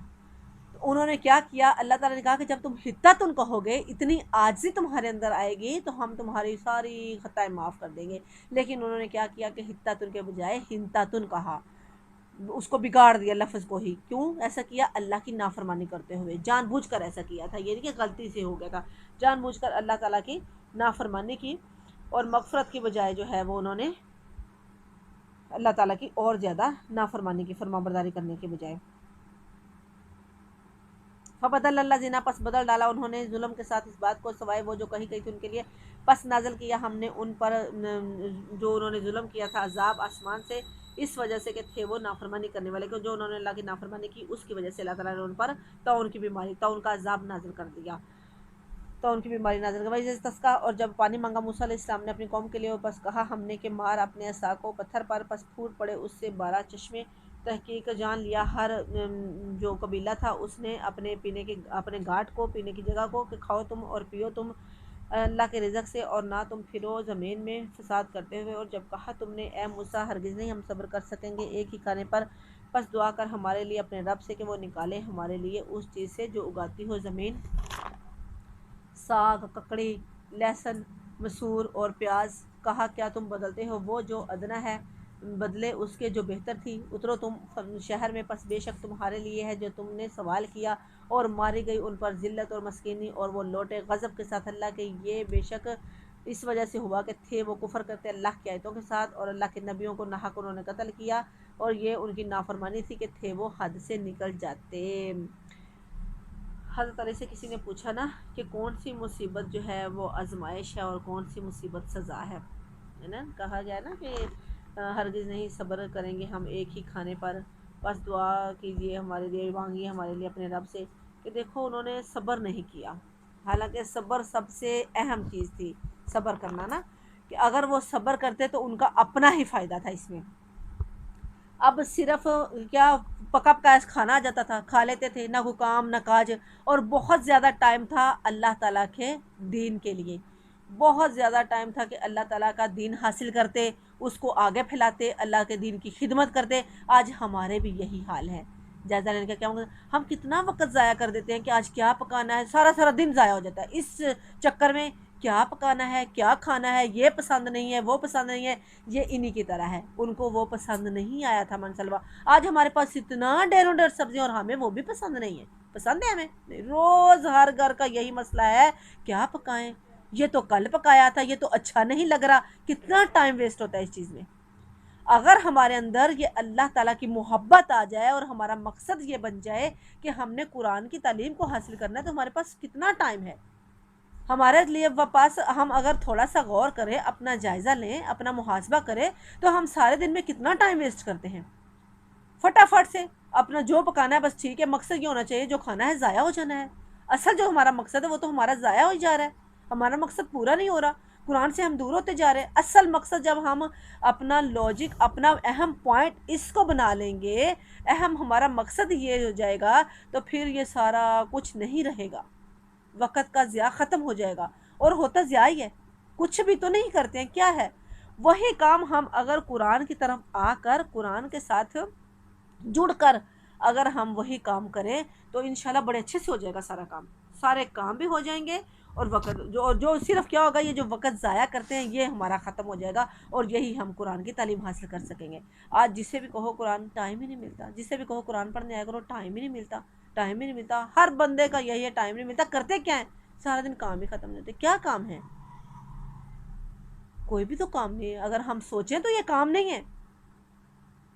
Speaker 2: تو انہوں نے کیا کیا؟ اللہ تعالیٰ نے کہا کہ جب تم حطتن کہو گے، اتنی عاجزی تمہارے اندر آئے گی تو ہم تمہاری ساری خطائیں معاف کر دیں گے. لیکن انہوں نے کیا کیا کہ حطتن کے بجائے حنتتن کہا، اس کو بگاڑ دیا لفظ کو ہی. کیوں ایسا کیا؟ اللہ کی نافرمانی کرتے ہوئے، جان بوجھ کر ایسا کیا تھا، یہ نہیں کہ غلطی سے ہو گیا تھا، جان بوجھ کر اللہ تعالیٰ کی نافرمانی کی، اور مغفرت کی بجائے جو ہے وہ انہوں نے اللہ تعالیٰ کی اور زیادہ نافرمانی کی، فرما برداری کرنے کے بجائے. فبدل اللہ زینا، پس بدل ڈالا انہوں نے ظلم کے ساتھ اس بات کو، سوائے وہ جو کہی گئی تھی ان کے لیے. پس نازل کیا ہم نے ان پر جو انہوں نے ظلم کیا تھا عذاب آسمان سے، اس وجہ سے کہ تھے وہ نافرمانی کرنے والے، کہ جو انہوں نے اللہ کی نافرمانی کی اس کی وجہ سے اللہ تعالیٰ نے ان پر طاعون کی بیماری، طاعون کا عذاب نازل کر دیا، طاعون کی بیماری نازل کر وجہ سے تسکا۔ اور جب پانی مانگا موسیٰ علیہ السلام نے اپنی قوم کے لیے، بس کہا ہم نے کہ مار اپنے عصا کو پتھر پر، پس پھوٹ پڑے اس سے 12 چشمے۔ تحقیق جان لیا ہر جو قبیلہ تھا اس نے اپنے پینے کے، اپنے گھاٹ کو، پینے کی جگہ کو، کہ کھاؤ تم اور پیو تم اللہ کے رزق سے، اور نہ تم پھرو زمین میں فساد کرتے ہوئے۔ اور جب کہا تم نے اے موسیٰ ہرگز نہیں ہم صبر کر سکیں گے ایک ہی کھانے پر، پس دعا کر ہمارے لیے اپنے رب سے کہ وہ نکالے ہمارے لیے اس چیز سے جو اگاتی ہو زمین، ساگ، ککڑی، لہسن، مسور اور پیاز۔ کہا کیا تم بدلتے ہو وہ جو ادنا ہے بدلے اس کے جو بہتر تھی؟ اترو تم شہر میں، پس بے شک تمہارے لیے ہے جو تم نے سوال کیا۔ اور ماری گئی ان پر ذلت اور مسکینی، اور وہ لوٹے غضب کے ساتھ اللہ کے، یہ بے شک اس وجہ سے ہوا کہ تھے وہ کفر کرتے اللہ کی آیتوں کے ساتھ، اور اللہ کے نبیوں کو ناحق انہوں نے قتل کیا، اور یہ ان کی نافرمانی تھی کہ تھے وہ حد سے نکل جاتے۔ حضرت علی سے کسی نے پوچھا نا کہ کون سی مصیبت جو ہے وہ آزمائش ہے اور کون سی مصیبت سزا ہے نا؟ کہا گیا نا کہ ہرگز نہیں صبر کریں گے ہم ایک ہی کھانے پر، بس دعا کیجیے ہمارے لیے، مانگیے ہمارے لیے اپنے رب سے، کہ دیکھو انہوں نے صبر نہیں کیا، حالانکہ صبر سب سے اہم چیز تھی، صبر کرنا نا، کہ اگر وہ صبر کرتے تو ان کا اپنا ہی فائدہ تھا اس میں۔ اب صرف کیا پکا پکایا کھانا آ جاتا تھا، کھا لیتے تھے، نہ کوئی کام نہ کاج، اور بہت زیادہ ٹائم تھا اللہ تعالیٰ کے دین کے لیے، بہت زیادہ ٹائم تھا کہ اللہ تعالیٰ کا دین حاصل کرتے، اس کو آگے پھیلاتے، اللہ کے دین کی خدمت کرتے۔ آج ہمارے بھی یہی حال ہے، جائزہ لینے کا کیا مطلب، ہم کتنا وقت ضائع کر دیتے ہیں کہ آج کیا پکانا ہے، سارا سارا دن ضائع ہو جاتا ہے اس چکر میں، کیا پکانا ہے، کیا کھانا ہے، یہ پسند نہیں ہے، وہ پسند نہیں ہے۔ یہ انہی کی طرح ہے، ان کو وہ پسند نہیں آیا تھا منسلوا، آج ہمارے پاس اتنا ڈیروں ڈیر سبزیاں اور ہمیں وہ بھی پسند نہیں ہے، پسند ہے ہمیں، روز ہر گھر کا یہی مسئلہ ہے، کیا پکائیں، یہ تو کل پکایا تھا، یہ تو اچھا نہیں لگ رہا، کتنا ٹائم ویسٹ ہوتا ہے اس چیز میں۔ اگر ہمارے اندر یہ اللہ تعالیٰ کی محبت آ جائے اور ہمارا مقصد یہ بن جائے کہ ہم نے قرآن کی تعلیم کو حاصل کرنا ہے، تو ہمارے پاس کتنا ٹائم ہے ہمارے لیے پاس، ہم اگر تھوڑا سا غور کریں، اپنا جائزہ لیں، اپنا محاسبہ کریں، تو ہم سارے دن میں کتنا ٹائم ویسٹ کرتے ہیں، فٹافٹ سے اپنا جو پکانا ہے بس ٹھیک ہے، مقصد یہ ہونا چاہیے جو کھانا ہے ضائع ہو جانا ہے، اصل جو ہمارا مقصد ہے وہ تو ہمارا ضائع ہو جا رہا ہے، ہمارا مقصد پورا نہیں ہو رہا، قرآن سے ہم دور ہوتے جا رہے ہیں۔ اصل مقصد جب ہم اپنا لاجک، اپنا اہم پوائنٹ اس کو بنا لیں گے، اہم ہمارا مقصد یہ ہو جائے گا، تو پھر یہ سارا کچھ نہیں رہے گا، وقت کا ضیاع ختم ہو جائے گا، اور ہوتا ضیاع ہی ہے، کچھ بھی تو نہیں کرتے ہیں، کیا ہے وہی کام ہم اگر قرآن کی طرف آ کر قرآن کے ساتھ جڑ کر اگر ہم وہی کام کریں تو انشاءاللہ بڑے اچھے سے ہو جائے گا سارا کام، سارے کام بھی ہو جائیں گے، اور وقت جو صرف کیا ہوگا، یہ جو وقت ضائع کرتے ہیں یہ ہمارا ختم ہو جائے گا، اور یہی ہم قرآن کی تعلیم حاصل کر سکیں گے۔ آج جسے بھی کہو قرآن، ٹائم ہی نہیں ملتا، جسے بھی کہو قرآن پڑھنے آیا کرو، ٹائم ہی نہیں ملتا، ٹائم ہی نہیں ملتا، ہر بندے کا یہی ہے، ٹائم نہیں ملتا، کرتے کیا ہیں، سارا دن کام ہی ختم نہیں ہوتے، کیا کام ہے، کوئی بھی تو کام نہیں ہے، اگر ہم سوچیں تو یہ کام نہیں ہے،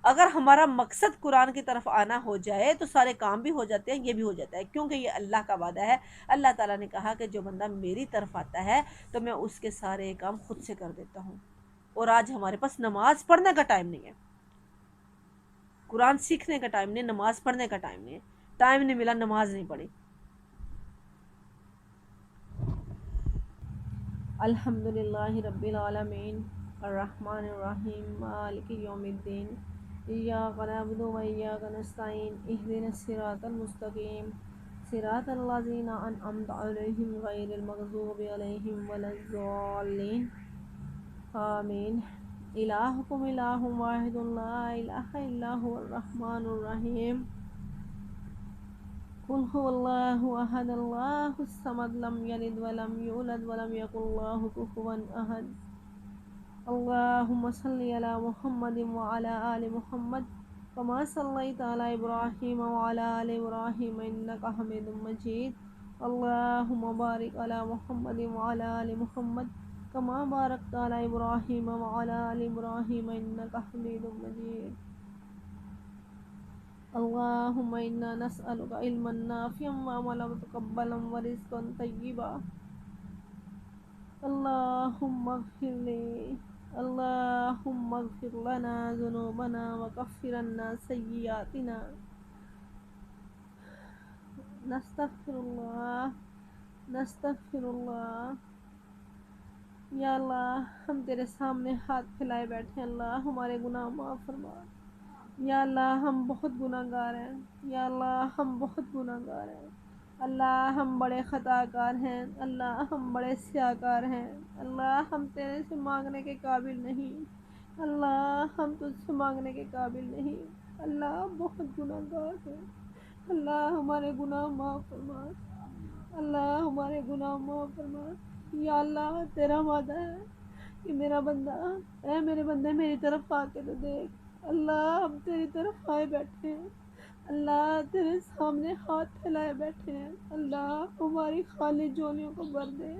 Speaker 2: اگر ہمارا مقصد قرآن کی طرف آنا ہو جائے تو سارے کام بھی ہو جاتے ہیں، یہ بھی ہو جاتا ہے، کیونکہ یہ اللہ کا وعدہ ہے، اللہ تعالیٰ نے کہا کہ جو بندہ میری طرف آتا ہے تو میں اس کے سارے کام خود سے کر دیتا ہوں، اور آج ہمارے پاس نماز پڑھنے کا ٹائم نہیں ہے، قرآن سیکھنے کا ٹائم نہیں، نماز پڑھنے کا ٹائم نہیں ہے، ٹائم نہیں ملا، نماز نہیں پڑھی۔ الحمدللہ رب العالمین الرحمن الرحیم مالک یوم الدین ایاک نعبد و ایاک نستعین اہدنا الصراط المستقیم صراط الذین انعمت علیہم غیر المغضوب علیہم ولا الضالین آمین۔ الہکم الہ واحد لا الہ الا هو الرحمن الرحیم قل هو اللہ احد اللہ الصمد لم یلد ولم یولد ولم یکن له کفوا احد۔ اللہم صلی علی محمد وعلی آل محمد کما صلیت علی ابراہیم وعلی آل ابراہیم انک حمید مجید۔ اللہم بارک علی محمد وعلی آل محمد کما بارکت علی ابراہیم وعلی آل ابراہیم انک حمید مجید۔ اللہم انا نسألک علما نافعا وعملا متقبلا ورزقا طیبا۔ اللہم اغفر لی اللهم اغفر لنا ذنوبنا وكفر عنا سيئاتنا نستغفر الله نستغفر اللہ. یا اللہ ہم تیرے سامنے ہاتھ پھیلائے بیٹھے ہیں، اللہ ہمارے گناہ معاف فرما. یا اللہ ہم بہت گناہ گار ہیں، یا اللہ ہم بہت گناہ گار ہیں، اللہ ہم بڑے خطا کار ہیں، اللہ ہم بڑے سیاہ کار ہیں، اللہ ہم تیرے سے مانگنے کے قابل نہیں، اللہ ہم تجھ سے مانگنے کے قابل نہیں، اللہ بہت گناہ گار ہیں، اللہ ہمارے گناہ معاف فرما، اللہ ہمارے گناہ معاف فرما. یا اللہ تیرا وعدہ ہے کہ میرا بندہ، اے میرے بندے میری طرف آ کے تو دیکھ. اللہ ہم تیری طرف آئے بیٹھے ہیں، اللہ تیرے سامنے ہاتھ پھیلائے بیٹھے ہیں، اللہ ہماری خالی جولیوں کو بھر دے.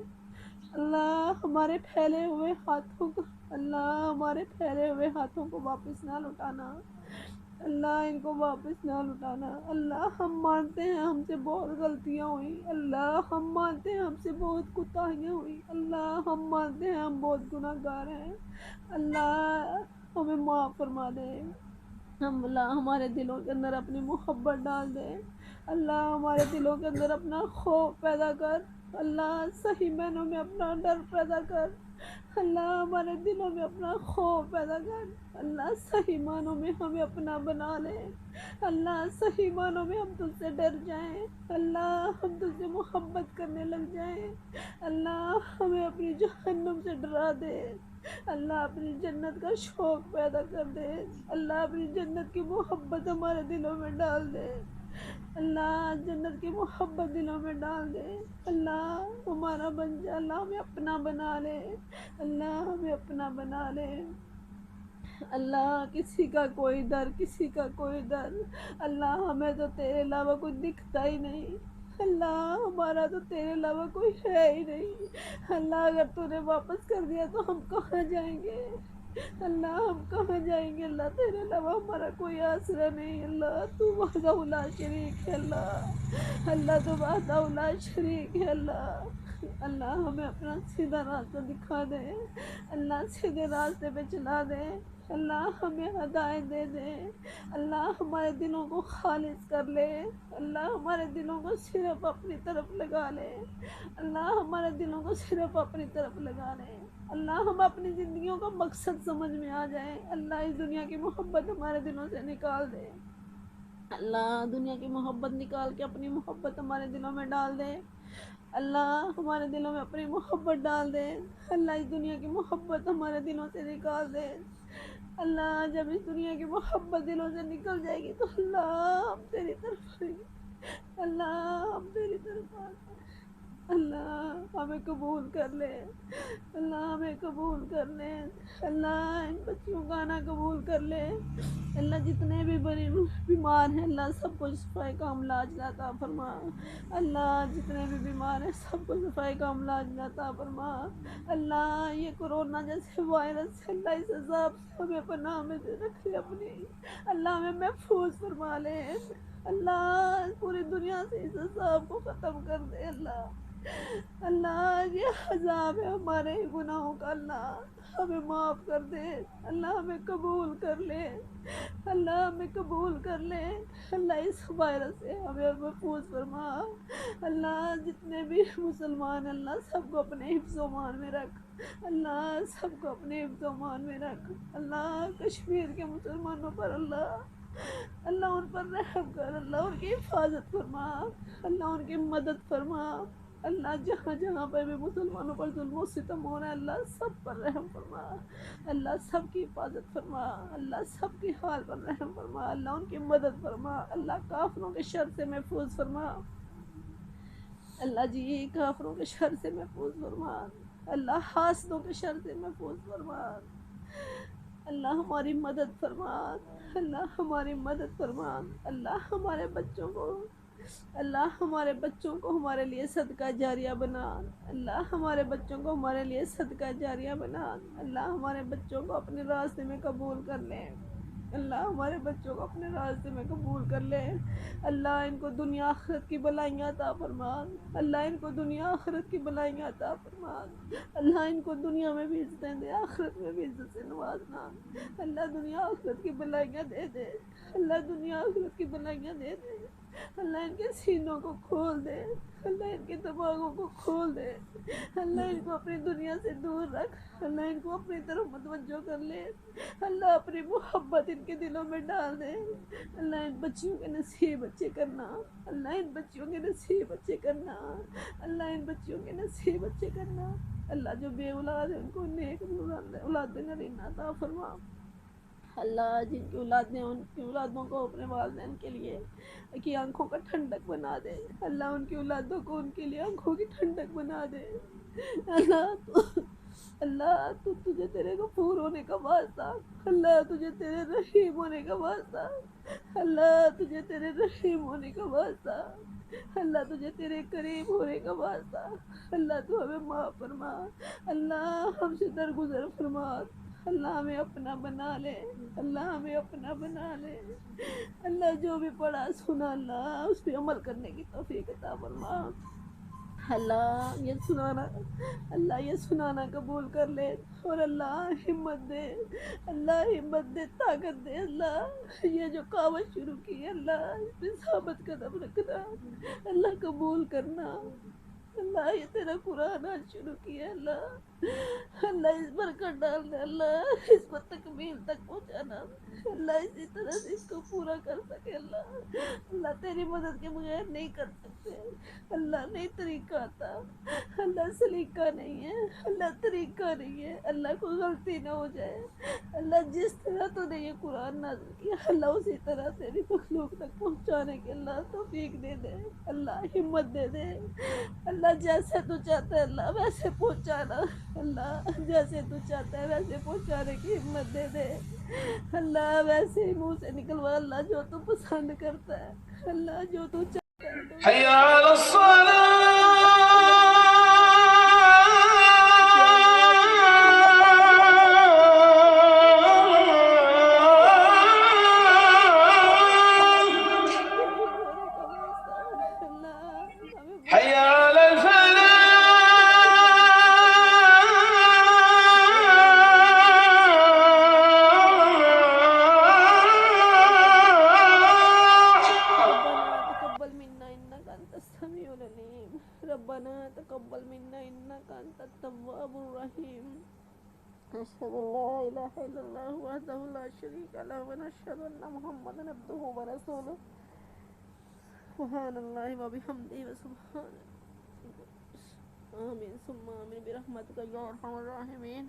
Speaker 2: اللہ ہمارے پھیلے ہوئے ہاتھوں کو، اللہ ہمارے پھیلے ہوئے ہاتھوں کو واپس نہ لوٹانا، اللہ ان کو واپس نہ لوٹانا. اللہ ہم مانتے ہیں ہم سے بہت غلطیاں ہوئی، اللہ ہم مانتے ہیں ہم سے بہت کوتاہیاں ہوئی، اللہ ہم مانتے ہیں ہم بہت گناہ گار ہیں، اللہ ہمیں معاف فرما دے. ہم اللہ ہمارے دلوں کے اندر اپنی محبت ڈال دے، اللہ ہمارے دلوں کے اندر اپنا خوف پیدا کر، اللہ صحیح معنوں میں اپنا ڈر پیدا کر، اللہ ہمارے دلوں میں اپنا خوف پیدا کر، اللہ صحیح معنوں میں ہمیں اپنا بنا لے، اللہ صحیح معنوں میں ہم تجھ سے ڈر جائیں، اللہ ہم تجھ سے محبت کرنے لگ جائیں، اللہ ہمیں اپنی جہنم سے ڈرا دے، اللہ اپنی جنت کا شوق پیدا کر دے، اللہ اپنی جنت کی محبت ہمارے دلوں میں ڈال دے، اللہ جنت کی محبت دلوں میں ڈال دے، اللہ ہمارا بن جا، اللہ ہمیں اپنا بنا لے، اللہ ہمیں اپنا بنا لے. اللہ کسی کا کوئی ڈر، کسی کا کوئی ڈر، اللہ ہمیں تو تیرے علاوہ کوئی دکھتا ہی نہیں، اللہ ہمارا تو تیرے علاوہ کوئی ہے ہی نہیں، اللہ اگر تو نے واپس کر دیا تو ہم کہاں جائیں گے، اللہ ہم کہاں جائیں گے، اللہ تیرے علاوہ ہمارا کوئی آسرا نہیں، اللہ تو وحدہ لا شریک ہے، اللہ اللہ تو وحدہ لا شریک ہے. اللہ ہمیں اپنا سیدھا راستہ دکھا دے، اللہ سیدھے راستے پہ چلا دے، اللہ ہمیں ہدایت دے دے، اللہ ہمارے دلوں کو خالص کر لے، اللہ ہمارے دلوں کو صرف اپنی طرف لگا لے، اللہ ہمارے دلوں کو صرف اپنی طرف لگا لے، اللہ ہم اپنی زندگیوں کا مقصد سمجھ میں آ جائیں، اللہ اس دنیا کی محبت ہمارے دلوں سے نکال دے، اللہ دنیا کی محبت نکال کے اپنی محبت ہمارے دلوں میں ڈال دے، اللہ ہمارے دلوں میں اپنی محبت ڈال دے، اللہ اس دنیا کی محبت ہمارے دلوں سے نکال دے. اللہ جب اس دنیا کی محبت دلوں سے نکل جائے گی تو اللہ ہم تیری طرف آئیں گے، اللہ ہم تیری طرف آئیں گے، اللہ ہمیں قبول کر لے، اللہ ہمیں قبول کر لے، اللہ ان بچیوں کا آنا قبول کر لے، اللہ جتنے بھی بڑے بیمار ہیں اللہ سب کو شفائے کاملہ عاجلہ عطا فرما، اللہ جتنے بھی بیمار ہیں سب کو شفائے کاملہ عاجلہ عطا فرما. اللہ یہ کورونا جیسے وائرس ہے، اللہ اس عذاب سے ہمیں پناہ میں دے رکھے اپنی، اللہ ہمیں محفوظ فرما لے، اللہ پوری دنیا سے اس عذاب کو ختم کر دے. اللہ یہ عذاب ہے ہمارے گناہوں کا، اللہ ہمیں معاف کر دے، اللہ ہمیں قبول کر لے، اللہ ہمیں قبول کر لے، اللہ اس وائرس سے ہمیں محفوظ فرما. اللہ جتنے بھی مسلمان ہیں اللہ سب کو اپنے حفظ و امان میں رکھ، اللہ سب کو اپنے حفظ و امان میں رکھ، اللہ کشمیر کے مسلمانوں پر اللہ ان پر رحم کر، اللہ ان کی حفاظت فرما، اللہ ان کی مدد فرما، اللہ جہاں جہاں پر بھی مسلمانوں پر ظلم و ستم ہو رہا ہے اللہ سب پر رحم فرما، اللہ سب کی حفاظت فرما، اللہ سب کی حال پر رحم فرما، اللہ ان کی مدد فرما، اللہ کافروں کے شر سے محفوظ فرما، اللہ جی کافروں کے شر سے محفوظ فرما، اللہ حاسدوں کے شر سے محفوظ فرما، اللہ ہماری مدد فرما، اللہ ہماری مدد فرما، اللہ ہمارے بچوں کو، اللہ ہمارے بچوں کو ہمارے لیے صدقہ جاریہ بنا، اللہ ہمارے بچوں کو ہمارے لیے صدقہ جاریہ بنا، اللہ ہمارے بچوں کو اپنے راستے میں قبول کر لے،
Speaker 1: اللہ ہمارے بچوں کو اپنے راستے میں قبول کر لے، اللہ ان کو دنیا آخرت کی بلائیاں عطا فرما، اللہ ان کو دنیا آخرت کی بلائیاں عطا فرما، اللہ ان کو دنیا میں بھی عزتیں دے، آخرت میں بھی عزت سے نوازنا، اللہ دنیا آخرت کی بلائیاں دے دے، اللہ دنیا آخرت کی بلائیاں دے دے، اللہ ان کے سینوں کو کھول دے، اللہ ان کے دماغوں کو کھول دے، اللہ ان کو اپنی دنیا سے دور رکھ، اللہ ان کو اپنی طرف متوجہ کر لے، اللہ اپنی محبت ان کے دلوں میں ڈال دے، اللہ ان بچیوں کے نصیب اچھے کرنا، اللہ ان بچیوں کے نصیب اچھے کرنا، اللہ ان بچیوں کے نصیب اچھے کرنا، اللہ جو بے اولاد ہے ان کو نیک اولاد نرینہ عطا فرما، اللہ جن کی اولادیں ان کی اولادوں کو اپنے والدین کے لیے کی آنکھوں کا ٹھنڈک بنا دے، اللہ ان کی اولادوں کو ان کے لیے آنکھوں کی ٹھنڈک بنا دے، اللہ تجھے تیرے غفور ہونے کا واسطہ، اللہ تجھے تیرے رحیم ہونے کا واسطہ، اللہ تجھے تیرے رحیم ہونے کا واسطہ، اللہ تجھے تیرے قریب ہونے کا واسطہ، اللہ تو ہمیں معاف فرما، اللہ ہم سے درگزر فرما، اللہ ہمیں اپنا بنا لے، اللہ ہمیں اپنا بنا لے، اللہ جو بھی پڑھا سنا اللہ اس پہ عمل کرنے کی توفیق عطا فرما، اللہ یہ سنانا، اللہ یہ سنانا قبول کر لے، اور اللہ ہمت دے، اللہ ہمت دے، طاقت دے، اللہ یہ جو کاوش شروع کی ہے اللہ اس پہ ثابت قدم رکھنا، اللہ قبول کرنا، اللہ یہ تیرا قرآن آج شروع کیا اللہ، اللہ اس برکت ڈالنا، اللہ اس کو تکمیل تک پہنچانا، اللہ اسی طرح سے اس کو پورا کر سکے، اللہ اللہ تیری مدد کے بغیر نہیں کر سکتے، اللہ نہیں طریقہ آتا، اللہ سلیقہ نہیں ہے، اللہ طریقہ نہیں ہے، اللہ کو غلطی نہ ہو جائے، اللہ جس طرح تو نے یہ قرآن نازل کیا اللہ اسی طرح تیری مخلوق تک پہنچانے کے اللہ توفیق دے دے، اللہ ہمت دے دے، اللہ جیسے تو چاہتا ہے اللہ ویسے پہنچانا، اللہ جیسے تو چاہتا ہے ویسے پہنچانے کی ہمت دے دے، اللہ ویسے ہی منہ سے نکلوا اللہ جو تو پسند کرتا ہے، اللہ جو تو چاہتا ہے تو
Speaker 3: حي على حي على
Speaker 1: ربنا تقبل منا انك انت السميع العليم، ربنا تقبل منا انك انت التواب الرحيم، أشهد أن لا إله إلا الله وحده لا شريك له ونشهد أن محمدا عبده ورسوله، سبحان الله وبحمده وسبحان آمين ثم آمين برحمتك يا أرحم الراحمين.